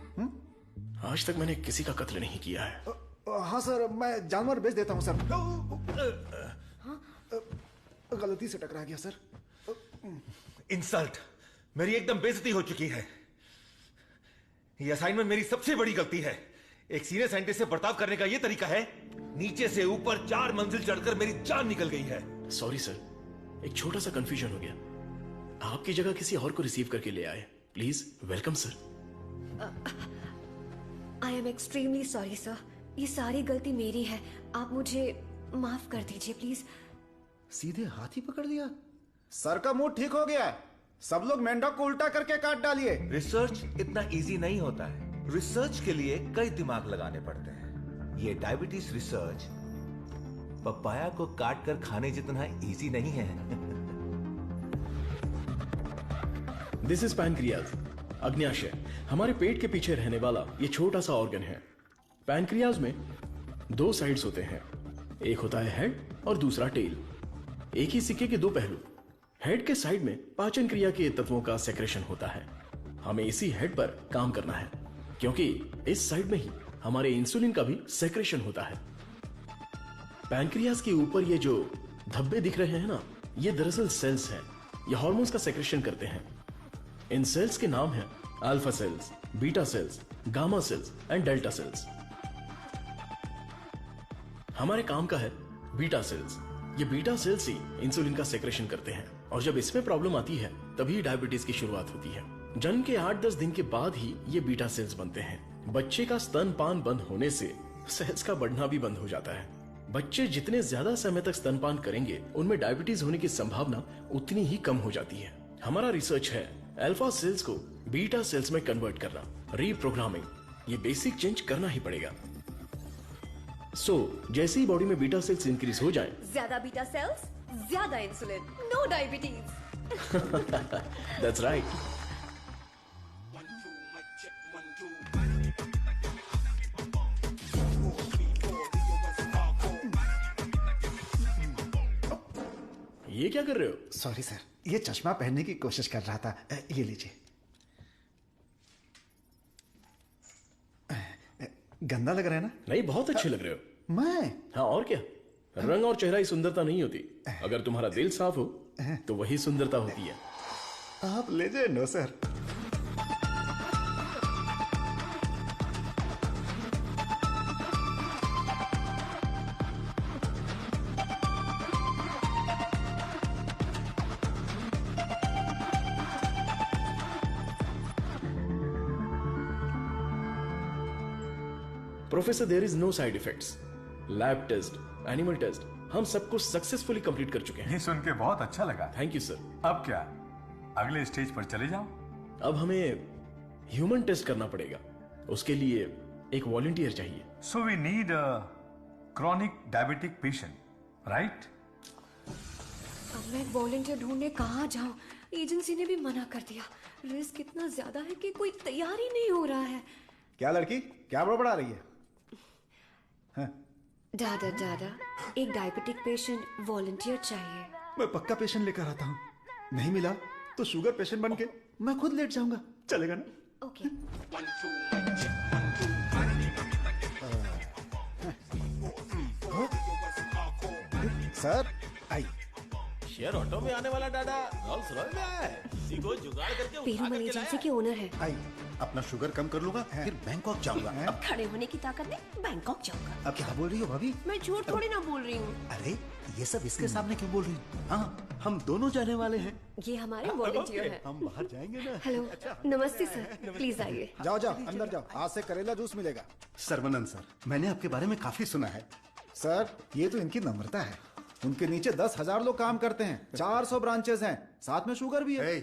आज तक मैंने किसी का कत्ल नहीं किया है। हाँ सर, मैं जानवर बेच देता हूँ सर। गलती से टकरा गया सर। इंसल्ट, मेरी एकदम बेइज्जती हो चुकी है। ये असाइनमेंट मेरी सबसे बड़ी गलती है। एक सीनियर साइंटिस्ट से बर्ताव करने का ये तरीका है। नीचे से ऊपर 4 मंजिल चढ़कर मेरी जान निकल गई है। सॉरी सर, एक छोटा सा कंफ्यूजन हो गया। आपकी जगह किसी और को रिसीव करके ले आए। Please welcome sir. I am extremely sorry sir, ये सारी गलती मेरी है। आप मुझे माफ कर दीजिए प्लीज। सीधे हाथ ही पकड़ लिया। सर का मूड ठीक हो गया। सब लोग मेंढक को उल्टा करके काट डालिए। रिसर्च इतना इजी नहीं होता है। रिसर्च के लिए कई दिमाग लगाने पड़ते हैं। ये डायबिटीज रिसर्च पपाया को काट कर खाने जितना इजी नहीं है। दिस इज पैनक्रियाज, अग्न्याशय। हमारे पेट के पीछे रहने वाला ये छोटा सा ऑर्गन है। पैनक्रियाज में 2 साइड्स होते हैं, एक होता है हेड और दूसरा टेल। एक ही सिक्के के 2 पहलू। हेड के साइड में पाचन क्रिया के तत्वों का सेक्रेशन होता है। हमें इसी हेड पर काम करना है, क्योंकि इस साइड में ही हमारे इंसुलिन का भी सेक्रेशन होता है। पैनक्रियाज के ऊपर ये जो धब्बे दिख रहे हैं ना, ये दरअसल सेल्स हैं। ये हार्मोन्स का सेक्रेशन करते हैं। इन सेल्स के नाम हैं alpha cells, beta cells, gamma cells and delta cells. हमारे काम का है बीटा सेल्स। ये बीटा सेल्स ही इंसुलिन का सेक्रेशन करते हैं, और जब इसमें प्रॉब्लम आती है तभी डायबिटीज की शुरुआत होती है। जन्म के 8-10 दिन के बाद ही ये बीटा सेल्स बनते हैं। बच्चे का स्तनपान बंद होने से सेल्स का बढ़ना भी बंद हो जाता है। बच्चे जितने ज्यादा समय तक स्तनपान करेंगे, उनमें डायबिटीज होने की संभावना उतनी ही कम हो जाती है। हमारा रिसर्च है अल्फा सेल्स को बीटा सेल्स में कन्वर्ट करना, रीप्रोग्रामिंग। ये बेसिक चेंज करना ही पड़ेगा। जैसे ही बॉडी में बीटा सेल्स इंक्रीज हो जाएं, ज्यादा बीटा सेल्स, ज्यादा insulin, no diabetes. That's right. ये क्या कर रहे हो? सॉरी सर, ये चश्मा पहनने की कोशिश कर रहा था। ये लीजिए। गंदा लग रहा है ना? नहीं, बहुत अच्छे लग रहे हो। मैं? हाँ, और क्या। रंग और चेहरा ही सुंदरता नहीं होती, अगर तुम्हारा दिल साफ हो तो वही सुंदरता होती है। आप लेजेंड हो sir. Professor, there is no side effects. Lab test, animal test, हम सब कुछ सक्सेसफुली कंप्लीट कर चुके हैं। ये सुन के बहुत अच्छा लगा। Thank you sir. अब क्या, अगले स्टेज पर चले जाओ? अब हमें ह्यूमन टेस्ट करना पड़ेगा, उसके लिए एक वॉलंटियर चाहिए। So we need a chronic diabetic patient, right? अब मैं वॉलंटियर ढूंढने कहाँ जाऊँ? एजेंसी ने भी मना कर दिया। रिस्क इतना ज्यादा है कि कोई तैयार ही नहीं हो रहा है। क्या लड़की, क्या बड़बड़ा रही है? दादा दादा, एक डायबिटिक पेशेंट वॉलंटियर चाहिए। मैं पक्का पेशेंट लेकर आता हूँ, नहीं मिला तो शुगर पेशेंट बन के मैं खुद लेट जाऊंगा, चलेगा ना? Okay. Sir I. Share auto में आने वाला डाडा रोल्स रॉयस में आया है। इसी को जुगाड़ करके पेरूमल एजेंसी के ओनर है। आई, अपना शुगर कम कर लूंगा, फिर बैंकॉक जाऊंगा। अब खड़े होने की ताकत नहीं, बैंकॉक जाऊंगा। अब क्या बोल रही हो भाभी? मैं झूठ थोड़ी ना बोल रही हूँ। अरे ये सब इसके सामने क्यों बोल रही हो? हाँ, हम दोनों जाने वाले हैं। ये हमारे वॉलंटियर हैं। हम बाहर जाएंगे ना। हेलो, नमस्ते सर, प्लीज आइए। जाओ जाओ अंदर जाओ, आज से करेला जूस मिलेगा। सर्वनंद सर, मैंने आपके बारे में काफी सुना है। सर, ये तो इनकी नम्रता है। उनके नीचे 10,000 लोग काम करते हैं, 400 ब्रांचेस हैं, साथ में शुगर भी है।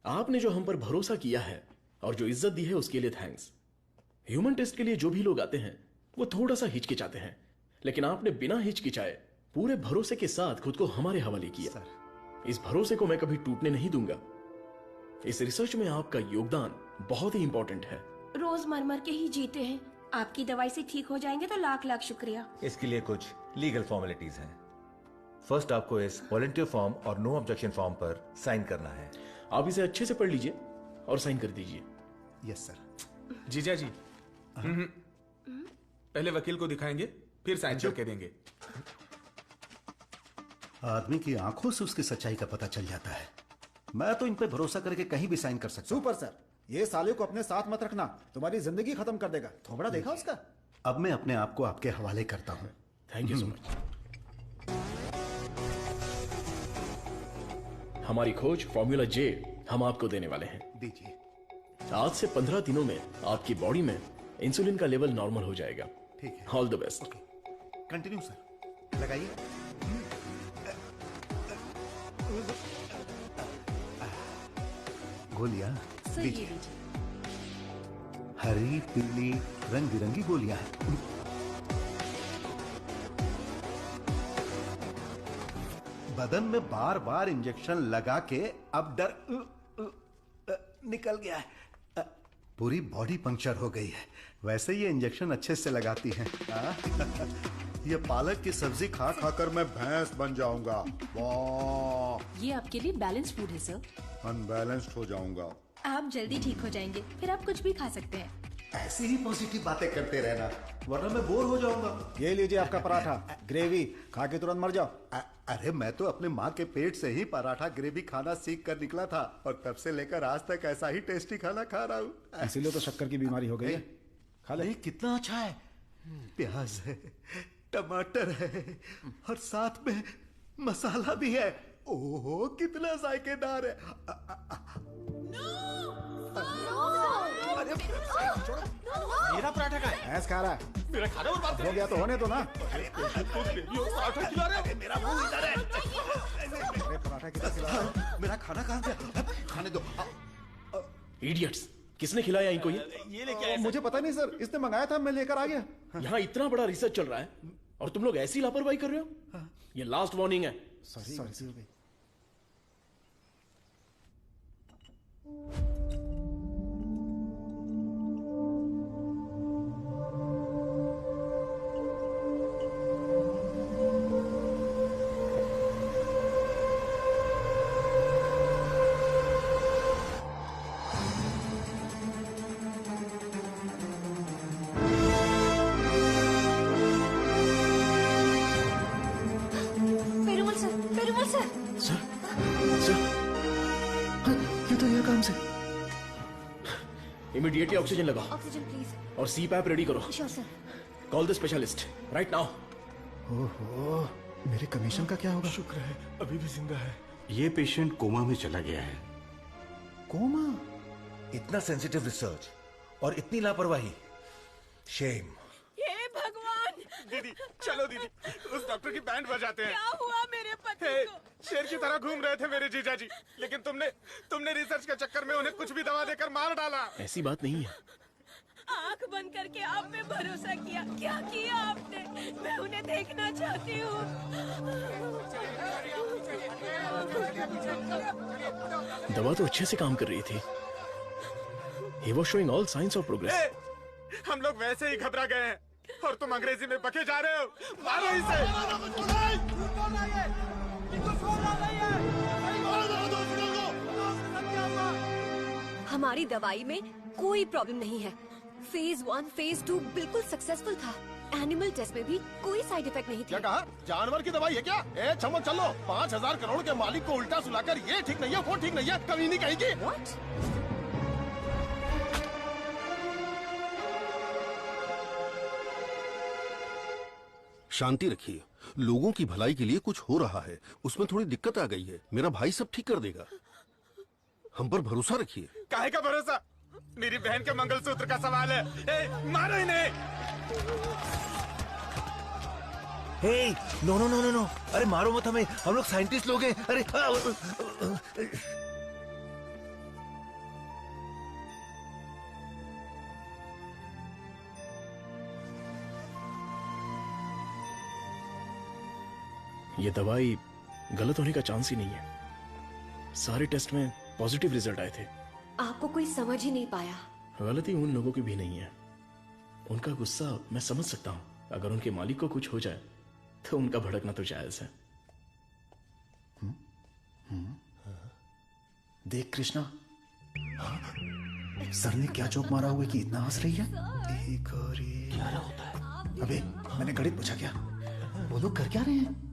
आपने जो हम पर भरोसा किया है और जो इज्जत दी है उसके लिए थैंक्स। ह्यूमन टेस्ट के लिए जो भी लोग आते हैं वो थोड़ा सा हिचकिचाते हैं, लेकिन आपने बिना हिचकिचाए पूरे भरोसे के साथ खुद को हमारे हवाले किया। इस भरोसे को मैं कभी टूटने नहीं दूंगा। इस रिसर्च में आपका योगदान बहुत ही इंपॉर्टेंट है। रोज मर मर के ही जीते हैं, आपकी दवाई से ठीक हो जाएंगे तो लाख लाख शुक्रिया। इसके लिए कुछ लीगल फॉर्मेलिटीज हैं। फर्स्ट आपको इस वॉलंटियर फॉर्म और नो ऑब्जेक्शन फॉर्म पर साइन करना है। आप इसे अच्छे से पढ़ लीजिए और साइन कर दीजिए। Yes sir. जीजा जी, पहले वकील को दिखाएंगे, फिर साइन करके देंगे। आदमी की आंखों से उसकी सच्चाई का पता चल जाता है। मैं तो इन पे भरोसा करके कहीं भी साइन कर सकता हूं। सुपर सर, ये साले को अपने साथ मत रखना, तुम्हारी जिंदगी खत्म कर देगा। थोबड़ा देखा उसका? अब मैं अपने आप को आपके हवाले करता हूँ। Thank you so much. हमारी खोज फॉर्मूला जे हम आपको देने वाले हैं। दीजिए। आज से 15 दिनों में आपकी बॉडी में इंसुलिन का लेवल नॉर्मल हो जाएगा। ठीक है। All the best. Continue sir, लगाइए। गोलियां दीजिए। हरी, पीली, रंग बिरंगी गोलियां हैं। बदन में बार बार इंजेक्शन लगा के अब डर निकल गया है। पूरी बॉडी पंक्चर हो गई है। वैसे ये इंजेक्शन अच्छे से लगाती हैं। ये पालक की सब्जी खा खाकर मैं भैंस बन जाऊंगा। वाह, ये आपके लिए बैलेंस फूड है सर। अनबैलेंस्ड हो जाऊंगा। आप जल्दी ठीक हो जाएंगे, फिर आप कुछ भी खा सकते हैं। ऐसी ही पॉजिटिव बातें करते रहना, वरना मैं बोर हो जाऊंगा। ये लीजिए आपका पराठा, ग्रेवी खा के तुरंत मर जाओ। अरे मैं तो अपने माँ के पेट से ही पराठा ग्रेवी खाना सीख कर निकला था, और तब से लेकर आज तक ऐसा ही टेस्टी खाना खा रहा हूँ। इसीलिए तो शक्कर की बीमारी हो गई है। खा ले। कितना अच्छा है। प्याज है, टमाटर है, और साथ में मसाला भी है। ओहो कितना जायकेदार है। मेरा पराठा का है। भैंस खा रहा है। मेरा खाना बर्बाद हो गया तो होने दो ना। पराठा खिला रहे हो। मेरा मुंह इधर है। अरे पराठा कितना खिला रहा है? मेरा खाना कहाँ गया? खाने दो। इडियट्स, किसने खिलाया इनको ये लेके आया? मुझे पता नहीं सर, इसने मंगाया था, मैं लेकर आ गया। यहाँ इतना बड़ा रिसर्च चल रहा है और तुम लोग ऐसी लापरवाही कर रहे हो। ये लास्ट वार्निंग है। सॉरी। इमीडिएटली ऑक्सीजन लगाओ ऑक्सीजन प्लीज। और सी पैप रेडी करो। Sure sir. Call the specialist right now. ओहो, मेरे कमीशन का क्या होगा? शुक्र है अभी भी जिंदा है। ये पेशेंट कोमा में चला गया है। कोमा? इतना सेंसिटिव रिसर्च और इतनी लापरवाही, शेम। हे भगवान! दीदी चलो दीदी, उस डॉक्टर की बैंड बजाते हैं। क्या हुआ मेरे पति को? शेर की तरह घूम रहे थे मेरे जीजा जी, लेकिन तुमने रिसर्च के चक्कर में उन्हें कुछ भी दवा देकर मार डाला। ऐसी बात नहीं है। आंख बंद करके आप पे भरोसा किया। क्या किया आपने? मैं उन्हें देखना चाहती हूँ। दवा तो अच्छे से काम कर रही थी। He was showing all signs of progress. हम लोग वैसे ही घबरा गए हैं और तुम अंग्रेजी में बके जा रहे हो। मारो इसे। हमारी दवाई में कोई प्रॉब्लम नहीं है। फेज 1, फेज 2 बिल्कुल सक्सेसफुल था। एनिमल टेस्ट में भी कोई साइड इफेक्ट नहीं क्या थी। कहा? जानवर की दवाई है क्या? ए चमक चलो, 5,000 करोड़ के मालिक को उल्टा सुलाकर ये ठीक नहीं है वो ठीक नहीं है, कभी नहीं कहेगी। What? शांति रखिए, लोगों की भलाई के लिए कुछ हो रहा है, उसमें थोड़ी दिक्कत आ गई है। मेरा भाई सब ठीक कर देगा, हम पर भरोसा रखिए। काहे का भरोसा? मेरी बहन के मंगलसूत्र का सवाल है। मारो इन्हें। Hey, no no no no no, अरे मारो मत हमें, हम लोग साइंटिस्ट लोग हैं। अरे ये दवाई गलत होने का चांस ही नहीं है। सारे टेस्ट में पॉजिटिव रिजल्ट आए थे। आपको कोई समझ ही नहीं पाया। गलती उन लोगों की भी नहीं है। उनका गुस्सा मैं समझ सकता हूँ। अगर उनके मालिक को कुछ हो जाए तो उनका भड़कना तो जायज है। देख कृष्णा, सर ने क्या जोक मारा हुआ कि इतना हंस रही है? एक और एक। क्या होता है? अबे मैंने गणित पूछा क्या? वो लोग कर क्या रहे हैं?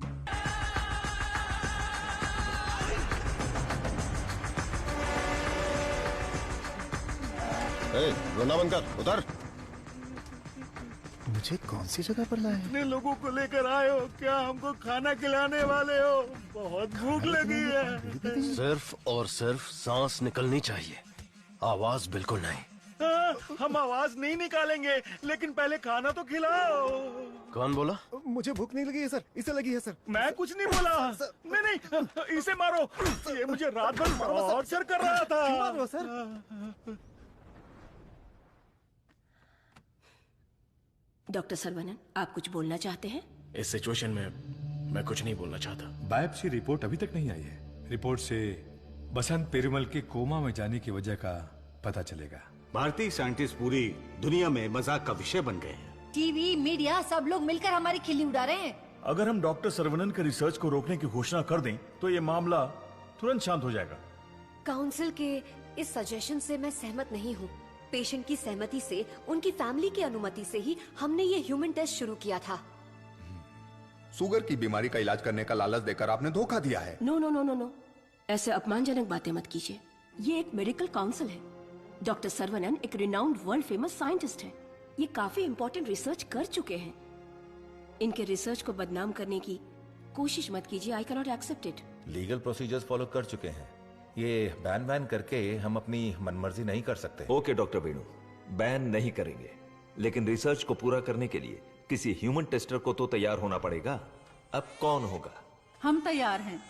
रोना बंद कर, उतर। मुझे कौन सी जगह पर लाए? इतने लोगों को लेकर आए हो, क्या हमको खाना खिलाने वाले हो? बहुत भूख लगी है। सिर्फ और सिर्फ सांस निकलनी चाहिए, आवाज बिल्कुल नहीं। हम आवाज नहीं निकालेंगे, लेकिन पहले खाना तो खिलाओ। कौन बोला? मुझे भूख नहीं लगी है सर, इसे लगी है सर। मैं कुछ नहीं बोला। नहीं नहीं, इसे मारो। ये मुझे रात भर टॉर्चर कर रहा था। मारो सर। डॉक्टर सरवनन, आप कुछ बोलना चाहते हैं? इस सिचुएशन में मैं कुछ नहीं बोलना चाहता। बायोप्सी रिपोर्ट अभी तक नहीं आई है। रिपोर्ट से बसंत पेरुमल के कोमा में जाने की वजह का पता चलेगा। भारतीय साइंटिस्ट पूरी दुनिया में मजाक का विषय बन गए हैं। टीवी, मीडिया सब लोग मिलकर हमारी खिल्ली उड़ा रहे हैं। अगर हम डॉक्टर सरवनन के रिसर्च को रोकने की घोषणा कर दें तो ये मामला तुरंत शांत हो जाएगा। काउंसिल के इस सजेशन से मैं सहमत नहीं हूँ। पेशेंट की सहमति से, उनकी फैमिली की अनुमति से ही हमने ये ह्यूमन टेस्ट शुरू किया था। शुगर की बीमारी का इलाज करने का लालच देकर आपने धोखा दिया है। No no no no no, ऐसे अपमानजनक बातें मत कीजिए। ये एक मेडिकल काउंसिल है। डॉक्टर सरवनन एक रिनाउंड वर्ल्ड फेमस साइंटिस्ट है। ये काफी इंपॉर्टेंट रिसर्च कर चुके हैं। इनके रिसर्च को बदनाम करने की कोशिश मत कीजिए। I can not accept it. Legal procedures follow कर चुके हैं। ये बैन करके हम अपनी मनमर्जी नहीं कर सकते। ओके डॉक्टर वेणु, बैन नहीं करेंगे, लेकिन रिसर्च को पूरा करने के लिए किसी ह्यूमन टेस्टर को तो तैयार होना पड़ेगा। अब कौन होगा? हम तैयार हैं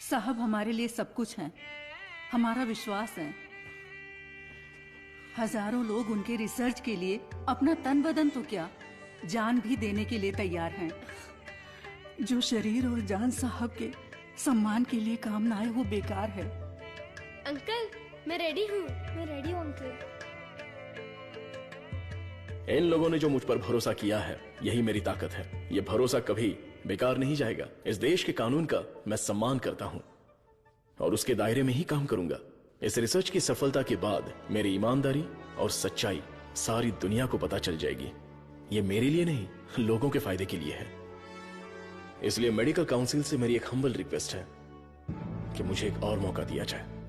साहब, हमारे लिए सब कुछ है। हमारा विश्वास है। हजारों लोग उनके रिसर्च के लिए अपना तन बदन तो क्या, जान भी देने के लिए तैयार हैं। जो शरीर और जान साहब के सम्मान के लिए काम ना आए वो बेकार है। अंकल मैं रेडी हूँ। मैं रेडी हूँ अंकल। इन लोगों ने जो मुझ पर भरोसा किया है, यही मेरी ताकत है। ये भरोसा कभी बेकार नहीं जाएगा। इस देश के कानून का मैं सम्मान करता हूँ और उसके दायरे में ही काम करूंगा। इस रिसर्च की सफलता के बाद मेरी ईमानदारी और सच्चाई सारी दुनिया को पता चल जाएगी। ये मेरे लिए नहीं, लोगों के फायदे के लिए है। इसलिए मेडिकल काउंसिल से मेरी एक हम्बल रिक्वेस्ट है कि मुझे एक और मौका दिया जाए।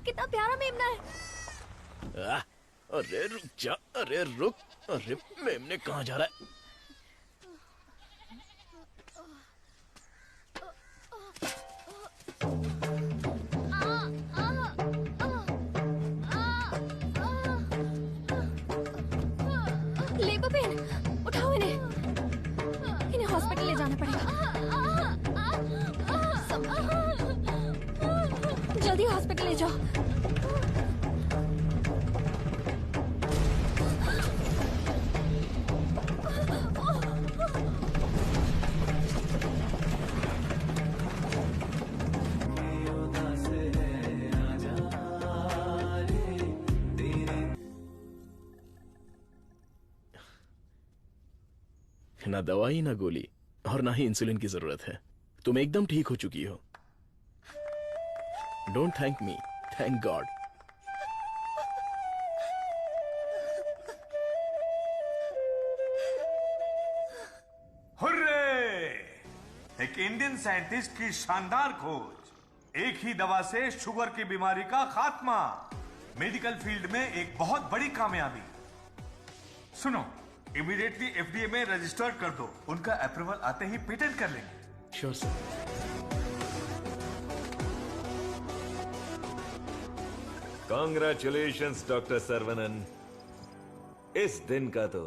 कितना प्यारा मेमना है। अरे रुक जा, अरे रुक, अरे मेमने कहाँ जा रहा है? लेबर पेन, उठाओ इन्हें हॉस्पिटल ले जाना पड़ेगा। जल्दी हॉस्पिटल ले जाओ। ना दवाई ना गोली और ना ही इंसुलिन की जरूरत है। तुम एकदम ठीक हो चुकी हो। Don't thank me, thank God. Hurray! एक इंडियन साइंटिस्ट की शानदार खोज, एक ही दवा से शुगर की बीमारी का खात्मा। मेडिकल फील्ड में एक बहुत बड़ी कामयाबी। सुनो, इमीडिएटली एफडीए में रजिस्टर्ड कर दो। उनका अप्रूवल आते ही पेटेंट कर लेंगे। Sure sir. Congratulations doctor Saravanan. इस दिन का तो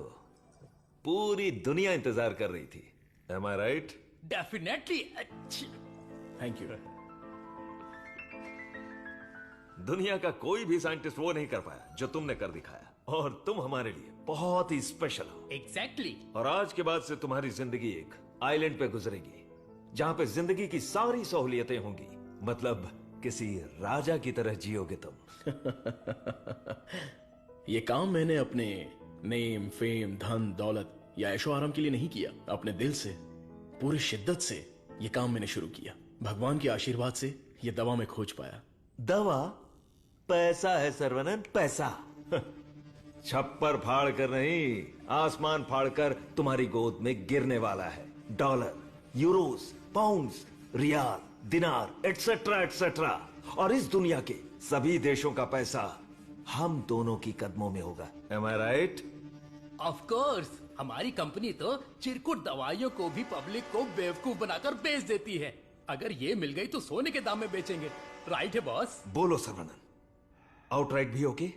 पूरी दुनिया इंतजार कर रही थी। Am I right? Definitely. Thank you. दुनिया का कोई भी साइंटिस्ट वो नहीं कर पाया जो तुमने कर दिखाया, और तुम हमारे लिए बहुत ही स्पेशल हो। एग्जैक्टली। और आज के बाद से तुम्हारी जिंदगी एक आइलैंड पे गुजरेगी, जहां पे जिंदगी की सारी सहूलियतें होंगी। मतलब किसी राजा की तरह जियोगे तुम। ये काम मैंने अपने नेम, फेम, धन, दौलत या ऐशो आराम के लिए नहीं किया। अपने दिल से, पूरी शिद्दत से ये काम मैंने शुरू किया। भगवान के आशीर्वाद से ये दवा में खोज पाया। दवा? पैसा है सर्वनन, पैसा। छप्पर फाड़ कर नहीं, आसमान फाड़ कर तुम्हारी गोद में गिरने वाला है। डॉलर, यूरोस, पाउंड्स, रियाल, दिनार, एटसेट्रा एटसेट्रा। और इस दुनिया के सभी देशों का पैसा हम दोनों की कदमों में होगा। Am I right? Of course. हमारी कंपनी तो चिरकुट दवाइयों को भी पब्लिक को बेवकूफ बनाकर बेच देती है। अगर ये मिल गई तो सोने के दाम में बेचेंगे। राइट है बॉस? बोलो सर्वनन, आउटराइट भी ओके,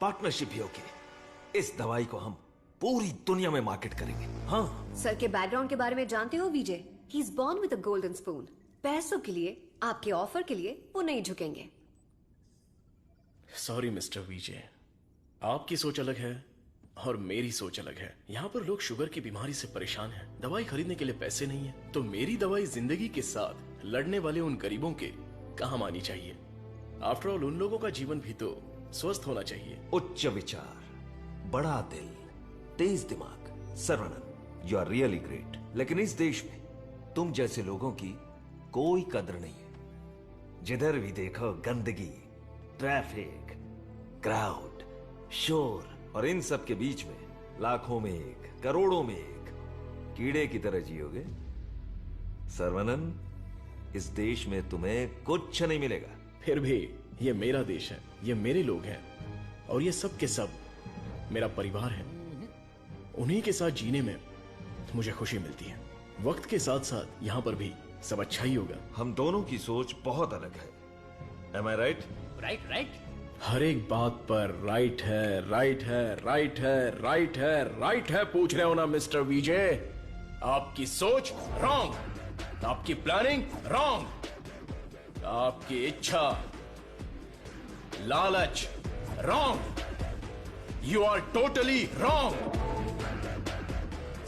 पार्टनरशिप भी ओके। इस दवाई को हम पूरी दुनिया में मार्केट करेंगे। हाँ। सर के बैकग्राउंड के बारे में जानते हो Vijay? He is born with a golden spoon. पैसों के लिए, आपके ऑफर के लिए वो नहीं झुकेंगे। सॉरी मिस्टर विजय, आपकी सोच अलग है और मेरी सोच अलग है। यहाँ पर लोग शुगर की बीमारी से परेशान हैं, दवाई खरीदने के लिए पैसे नहीं है। तो मेरी दवाई जिंदगी के साथ लड़ने वाले उन गरीबों के काम आनी चाहिए। आफ्टर ऑल उन लोगों का जीवन भी तो स्वस्थ होना चाहिए। उच्च विचार, बड़ा दिल, तेज दिमाग। Saravanan, you are really great. लेकिन इस देश में तुम जैसे लोगों की कोई कद्र नहीं है। जिधर भी देखो गंदगी, ट्रैफिक, क्राउड, शोर, और इन सब के बीच में लाखों में एक, करोड़ों में एक कीड़े की तरह जियोगे। सर्वनन, इस देश में तुम्हें कुछ नहीं मिलेगा। फिर भी ये मेरा देश है, ये मेरे लोग हैं, और ये सब के सब मेरा परिवार है। उन्हीं के साथ जीने में मुझे खुशी मिलती है। वक्त के साथ साथ यहाँ पर भी सब अच्छा ही होगा। हम दोनों की सोच बहुत अलग है। Am I right? Right right. हर एक बात पर राइट है, राइट है, राइट है, राइट है, राइट है पूछ रहे हो ना मिस्टर विजय? आपकी सोच रॉन्ग, आपकी प्लानिंग रॉन्ग, आपकी इच्छा, लालच wrong. You are totally wrong.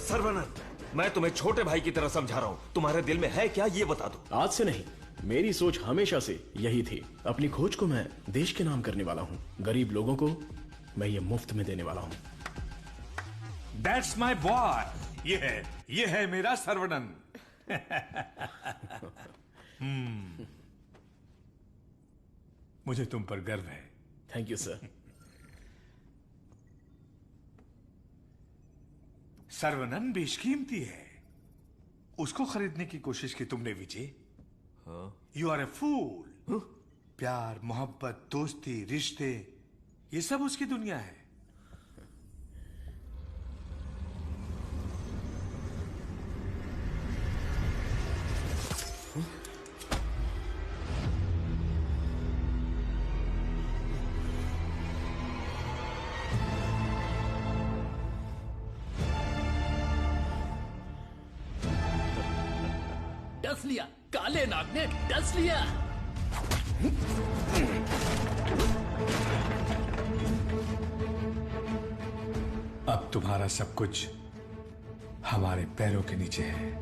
Saravanan, मैं तुम्हें छोटे भाई की तरह समझा रहा हूं। तुम्हारे दिल में है क्या, ये बता दो। आज से नहीं, मेरी सोच हमेशा से यही थी। अपनी खोज को मैं देश के नाम करने वाला हूँ। गरीब लोगों को मैं ये मुफ्त में देने वाला हूँ। That's my boy। ये है मेरा सर्वनन। मुझे तुम पर गर्व है। Thank you sir. सर्वनन बेशकीमती है। उसको खरीदने की कोशिश की तुमने विजय। यू आर ए फूल। प्यार, मोहब्बत, दोस्ती, रिश्ते, ये सब उसकी दुनिया है। डस लिया, काले नाग ने डस लिया। अब तुम्हारा सब कुछ हमारे पैरों के नीचे है।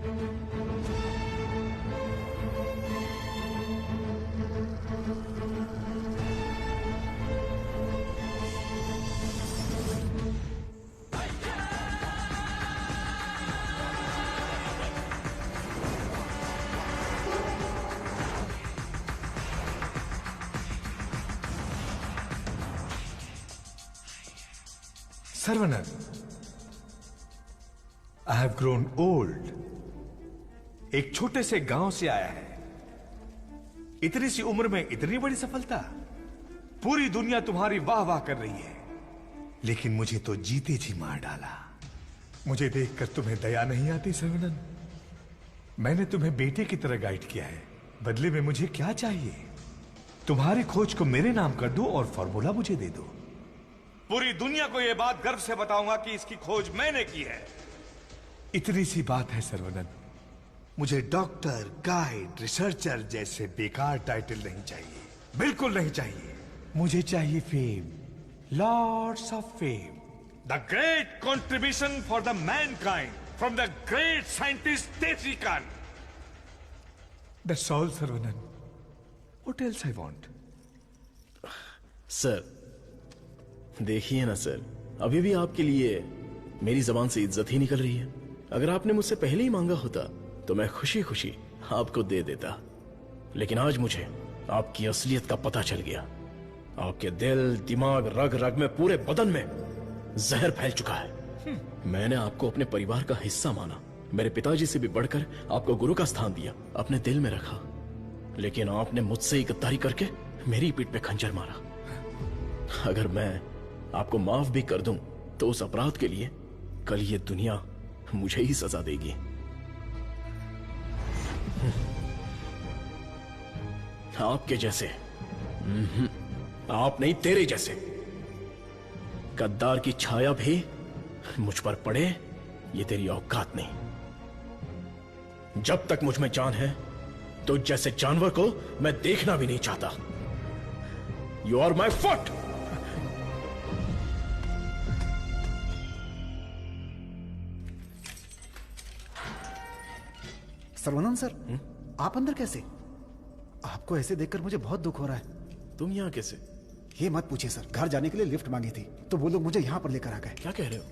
Sarvanan, I have grown old. एक छोटे से गांव से आया है, इतनी सी उम्र में इतनी बड़ी सफलता। पूरी दुनिया तुम्हारी वाह वाह कर रही है, लेकिन मुझे तो जीते जी मार डाला। मुझे देखकर तुम्हें दया नहीं आती सर्वनन? मैंने तुम्हें बेटे की तरह गाइड किया है, बदले में मुझे क्या चाहिए? तुम्हारी खोज को मेरे नाम कर दो और फॉर्मूला मुझे दे दो। पूरी दुनिया को यह बात गर्व से बताऊंगा कि इसकी खोज मैंने की है। इतनी सी बात है सर्वनन। मुझे डॉक्टर, गाइड, रिसर्चर जैसे बेकार टाइटल नहीं चाहिए, बिल्कुल नहीं चाहिए। मुझे चाहिए fame, lords of fame, the great contribution for the mankind from the great scientist Tessy Khan. That's all Sarvanan. What else I want? Sir देखिए ना सर, अभी भी आपके लिए मेरी जबान से इज्जत ही निकल रही है। अगर आपने मुझसे पहले ही मांगा होता तो मैं खुशी खुशी आपको दे देता, लेकिन आज मुझे आपकी असलियत का पता चल गया। आपके दिल, दिमाग, रग रग में, पूरे बदन में जहर फैल चुका है। मैंने आपको अपने परिवार का हिस्सा माना, मेरे पिताजी से भी बढ़कर आपको गुरु का स्थान दिया, अपने दिल में रखा, लेकिन आपने मुझसे ही गद्दारी करके मेरी पीठ पे खंजर मारा। अगर मैं आपको माफ भी कर दूं तो उस अपराध के लिए कल ये दुनिया मुझे ही सजा देगी। आपके जैसे, आप नहीं, तेरे जैसे गद्दार की छाया भी मुझ पर पड़े, ये तेरी औकात नहीं। जब तक मुझ में जान है तो जैसे जानवर को मैं देखना भी नहीं चाहता। You are my foot. Saravanan sir, आप अंदर कैसे? आपको ऐसे देखकर मुझे बहुत दुख हो रहा है। तुम यहाँ कैसे? ये मत पूछिए सर, घर जाने के लिए लिफ्ट मांगी थी तो वो लोग मुझे यहाँ पर लेकर आ गए। क्या कह रहे हो?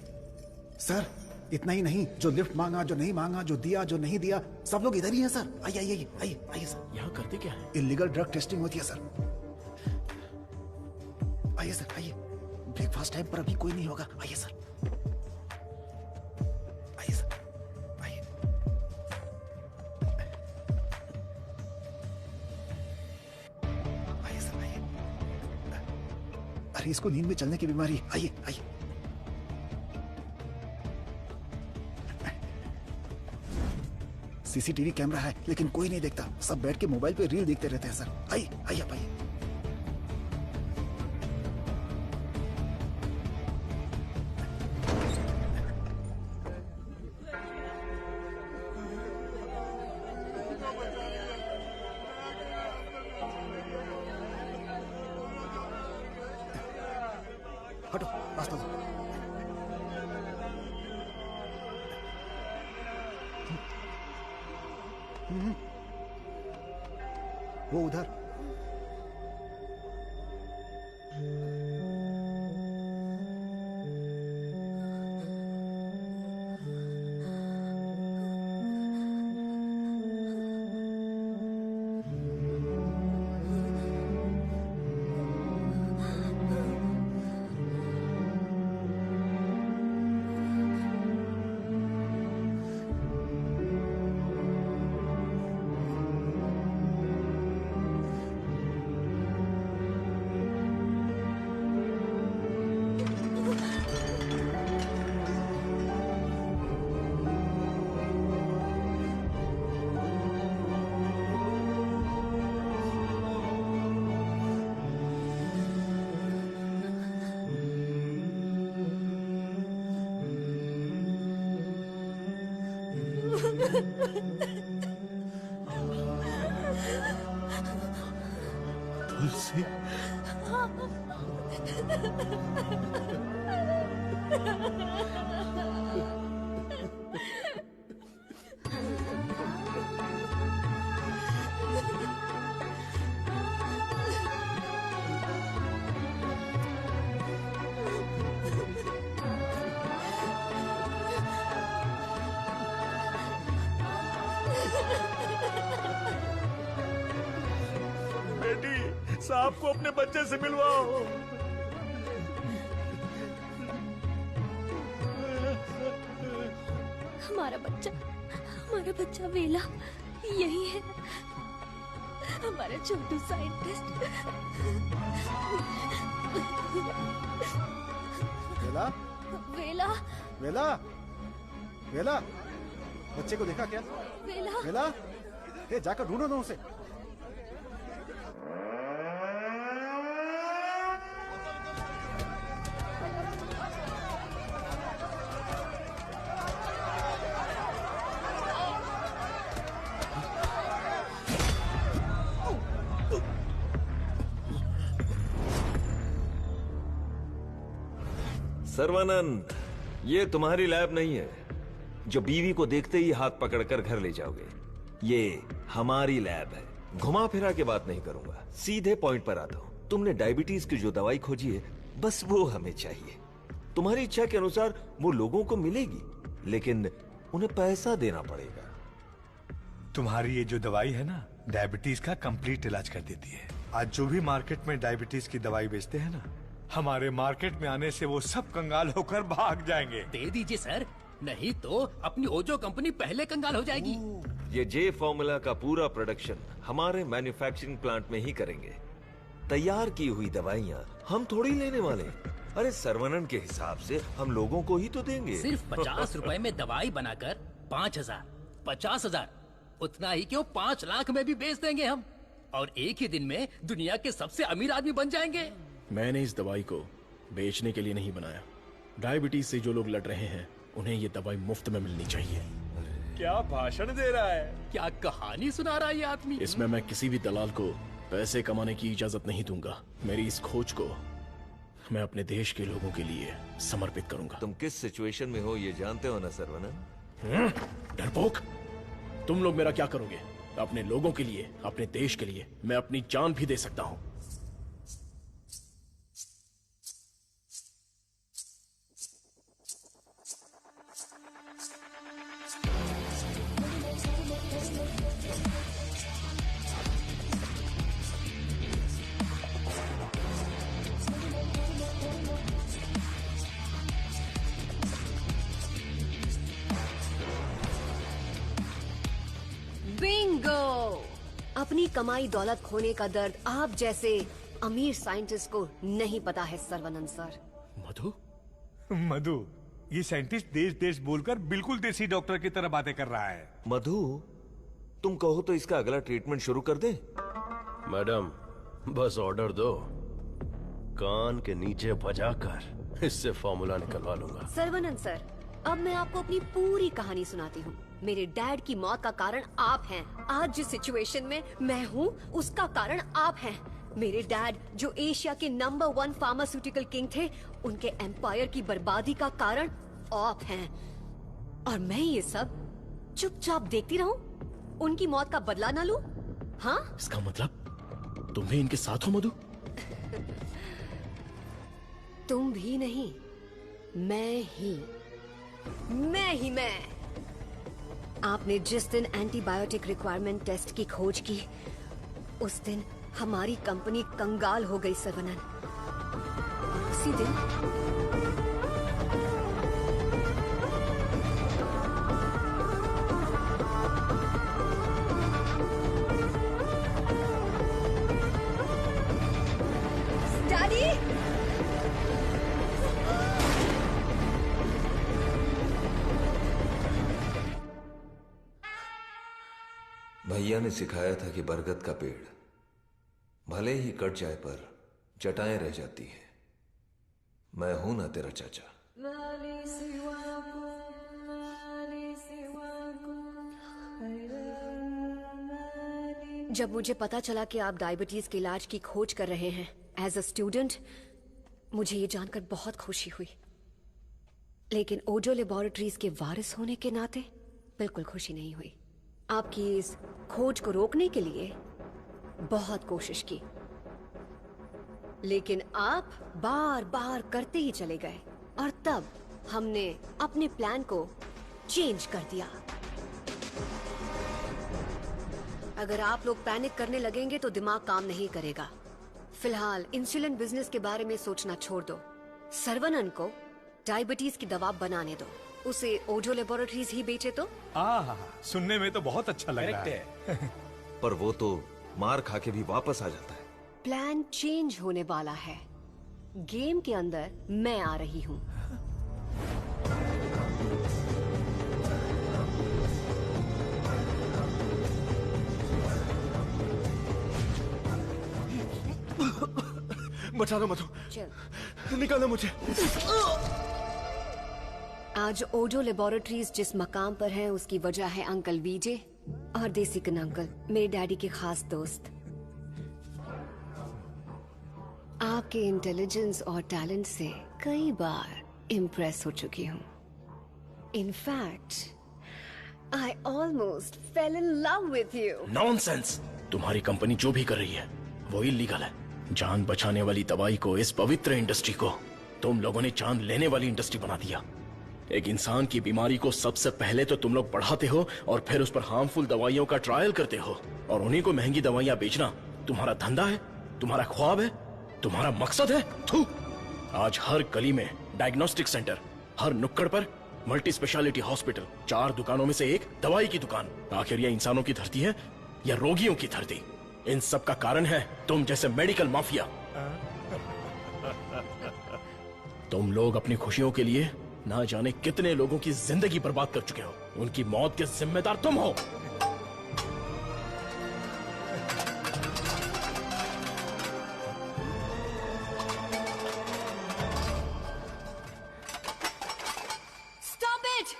सर इतना ही नहीं, जो लिफ्ट मांगा, जो नहीं मांगा, जो दिया, जो नहीं दिया, सब लोग इधर ही हैं सर। आइए आइए आइए आइए सर। यहाँ करते क्या है? इलीगल ड्रग टेस्टिंग होती है सर। आइए सर आइए, ब्रेकफास्ट टाइम पर अभी कोई नहीं होगा। आइए सर, आइए सर, आइए। आइए सर आइए। अरे इसको नींद में चलने की बीमारी। आइए आइए। सीसीटीवी कैमरा है लेकिन कोई नहीं देखता, सब बैठ के मोबाइल पे रील देखते रहते हैं सर। आइए आइए आप आइए। हटो, रास्ता दो। वो उधर। तुलसी, बेटी, साहब को अपने बच्चे से मिलवाओ। हमारा बच्चा वेला यही है, हमारा छोटू साइंटिस्ट। वेला, वेला, वेला, वेला, बच्चे को देखा क्या? वेला, वेला, ये जाकर ढूंढो ना उसे। सर्वानंद, ये तुम्हारी लैब नहीं है जो बीवी को देखते ही हाथ पकड़कर घर ले जाओगे। ये हमारी लैब है। घुमा फिरा के बात नहीं करूंगा, सीधे पॉइंट पर आता हूं। तुमने डायबिटीज की जो दवाई खोजी है, बस वो हमें चाहिए। तुम्हारी इच्छा के अनुसार वो लोगों को मिलेगी, लेकिन उन्हें पैसा देना पड़ेगा। तुम्हारी ये जो दवाई है ना, डायबिटीज का कंप्लीट इलाज कर देती है। आज जो भी मार्केट में डायबिटीज की दवाई बेचते हैं ना, हमारे मार्केट में आने से वो सब कंगाल होकर भाग जाएंगे। दे दीजिए सर, नहीं तो अपनी ओजो कंपनी पहले कंगाल हो जाएगी। ये जे फॉर्मूला का पूरा प्रोडक्शन हमारे मैन्युफैक्चरिंग प्लांट में ही करेंगे। तैयार की हुई दवाइयाँ हम थोड़ी लेने वाले। अरे सर्वनन के हिसाब से हम लोगों को ही तो देंगे। सिर्फ 50 रुपए में दवाई बनाकर 5,000, 50,000, उतना ही क्यों 5 लाख में भी बेच देंगे हम, और एक ही दिन में दुनिया के सबसे अमीर आदमी बन जाएंगे। मैंने इस दवाई को बेचने के लिए नहीं बनाया। डायबिटीज से जो लोग लड़ रहे हैं, उन्हें ये दवाई मुफ्त में मिलनी चाहिए। क्या भाषण दे रहा है, क्या कहानी सुना रहा है ये आदमी। इसमें मैं किसी भी दलाल को पैसे कमाने की इजाजत नहीं दूंगा। मेरी इस खोज को मैं अपने देश के लोगों के लिए समर्पित करूंगा। तुम किस सिचुएशन में हो ये जानते हो ना सर्वनन? डरपोक, तुम लोग मेरा क्या करोगे? अपने लोगों के लिए, अपने देश के लिए मैं अपनी जान भी दे सकता हूं। अपनी कमाई दौलत खोने का दर्द आप जैसे अमीर साइंटिस्ट को नहीं पता है सर्वनंद सर। मधु, मधु, ये साइंटिस्ट देश देश बोलकर बिल्कुल देसी डॉक्टर की तरह बातें कर रहा है। मधु, तुम कहो तो इसका अगला ट्रीटमेंट शुरू कर दे। मैडम, बस ऑर्डर दो, कान के नीचे बजाकर इससे फॉर्मूला निकलवा लूंगा। सर्वनंद सर, अब मैं आपको अपनी पूरी कहानी सुनाती हूँ। मेरे डैड की मौत का कारण आप हैं। आज जिस सिचुएशन में मैं हूँ, उसका कारण आप हैं। मेरे डैड जो एशिया के नंबर 1 फार्मास्यूटिकल किंग थे, उनके एम्पायर की बर्बादी का कारण आप हैं। और मैं ये सब चुपचाप देखती रहूं? उनकी मौत का बदला ना लूं? हाँ? इसका मतलब तुम भी इनके साथ हो मधु? तुम भी नहीं, मैं। आपने जिस दिन एंटीबायोटिक रिक्वायरमेंट टेस्ट की खोज की, उस दिन हमारी कंपनी कंगाल हो गई सर्वनन। उसी दिन डैडी, भैया ने सिखाया था कि बरगद का पेड़ भले ही कट जाए पर जटाएं रह जाती हैं। मैं हूं ना तेरा चाचा। जब मुझे पता चला कि आप डायबिटीज के इलाज की खोज कर रहे हैं एज अ स्टूडेंट, मुझे ये जानकर बहुत खुशी हुई। लेकिन ओजो लेबोरेटरीज के वारिस होने के नाते बिल्कुल खुशी नहीं हुई। आपकी इस खोज को रोकने के लिए बहुत कोशिश की, लेकिन आप बार बार करते ही चले गए और तब हमने अपने प्लान को चेंज कर दिया। अगर आप लोग पैनिक करने लगेंगे तो दिमाग काम नहीं करेगा। फिलहाल इंसुलिन बिजनेस के बारे में सोचना छोड़ दो। सर्वनन को डायबिटीज की दवा बनाने दो, उसे ओजो लेबोरेटरीज ही बेचे तो। सुनने में तो बहुत अच्छा लग रहा है। पर वो तो मार खा के भी वापस आ जाता है। प्लान चेंज होने वाला है। गेम के अंदर मैं आ रही हूँ। बचाना मत, चल निकालना मुझे। आज ओजो लेबोरेटरीज जिस मकाम पर है उसकी वजह है अंकल वीजे और देसिकन अंकल, मेरे डैडी के खास दोस्त। आपके इंटेलिजेंस और टैलेंट से कई बार इम्प्रेस हो चुकी हूँ। In fact I almost fail in love with you. Nonsense! तुम्हारी कंपनी जो भी कर रही है वो इलीगल है। जान बचाने वाली दवाई को, इस पवित्र इंडस्ट्री को तुम लोगों ने जान लेने वाली इंडस्ट्री बना दिया। एक इंसान की बीमारी को सबसे पहले तो तुम लोग बढ़ाते हो और फिर उस पर हार्मफुल दवाइयों का ट्रायल करते हो और उन्हीं को महंगी दवाइयां बेचना तुम्हारा धंधा है, तुम्हारा ख्वाब है, तुम्हारा मकसद है। थू! आज हर गली में डायग्नोस्टिक सेंटर, हर नुक्कड़ पर मल्टी स्पेशलिटी हॉस्पिटल, 4 दुकानों में से एक दवाई की दुकान। आखिर यह इंसानों की धरती है या रोगियों की धरती? इन सब का कारण है तुम जैसे मेडिकल माफिया। तुम लोग अपनी खुशियों के लिए ना जाने कितने लोगों की जिंदगी बर्बाद कर चुके हो। उनकी मौत के जिम्मेदार तुम हो। Stop it!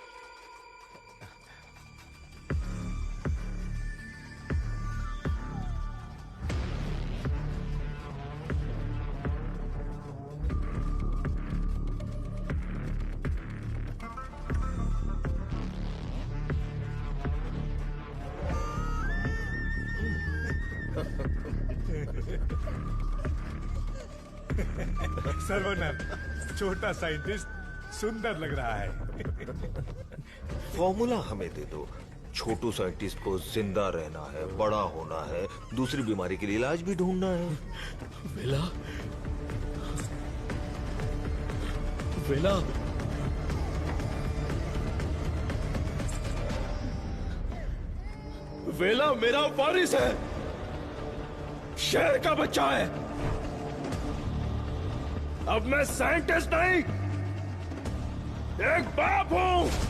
सर्वनन, छोटा साइंटिस्ट सुंदर लग रहा है। फॉर्मूला हमें दे दो। छोटू साइंटिस्ट को जिंदा रहना है, बड़ा होना है, दूसरी बीमारी के लिए इलाज भी ढूंढना है। वेला, वेला, वेला मेरा वारिस है, शेर का बच्चा है। अब मैं साइंटिस्ट नहीं, एक बाप हूं।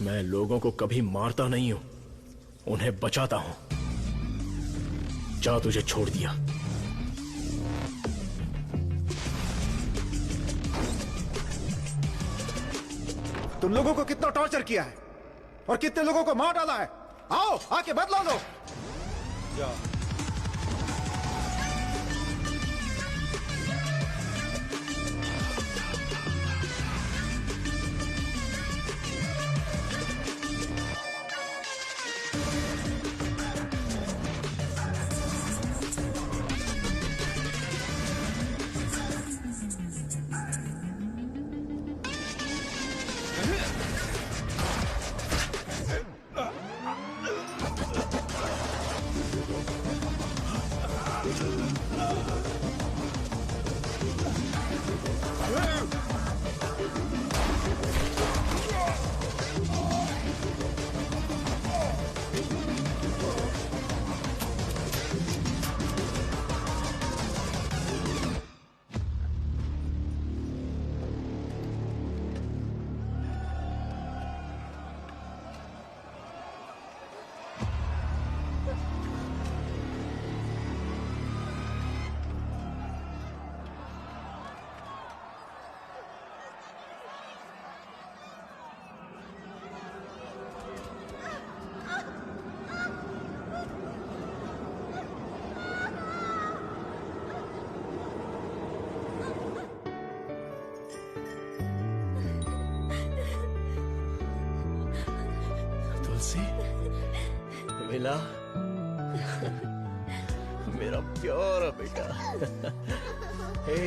मैं लोगों को कभी मारता नहीं हूं, उन्हें बचाता हूं। जा, तुझे छोड़ दिया। तुम लोगों को कितना टॉर्चर किया है और कितने लोगों को मार डाला है। आओ आके बदला लो। जाओ। मिला मेरा प्यारा बेटा। हे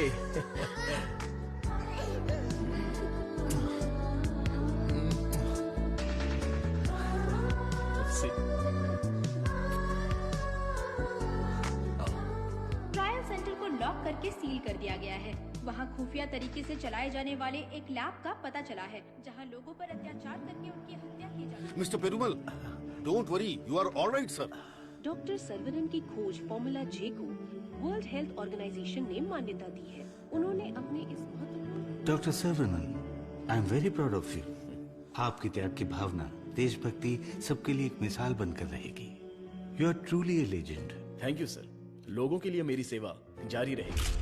ट्रायल सेंटर को लॉक करके सील कर दिया गया है। वहाँ खुफिया तरीके से चलाए जाने वाले एक लैब का पता चला है जहाँ लोगों पर अत्याचार करके उनकी हत्या की जाती है। Mister Perumal, don't worry, you are alright sir. Doctor Saravanan की खोज फॉर्मूला जे को वर्ल्ड हेल्थ ऑर्गेनाइजेशन ने मान्यता दी है। उन्होंने अपने इस महत्वपूर्ण doctor Saravanan, I am very proud of you. आपकी त्याग की भावना, देशभक्ति सबके लिए एक मिसाल बनकर रहेगी। You are truly a legend. Thank you sir. लोगों के लिए मेरी सेवा जारी रहेगी।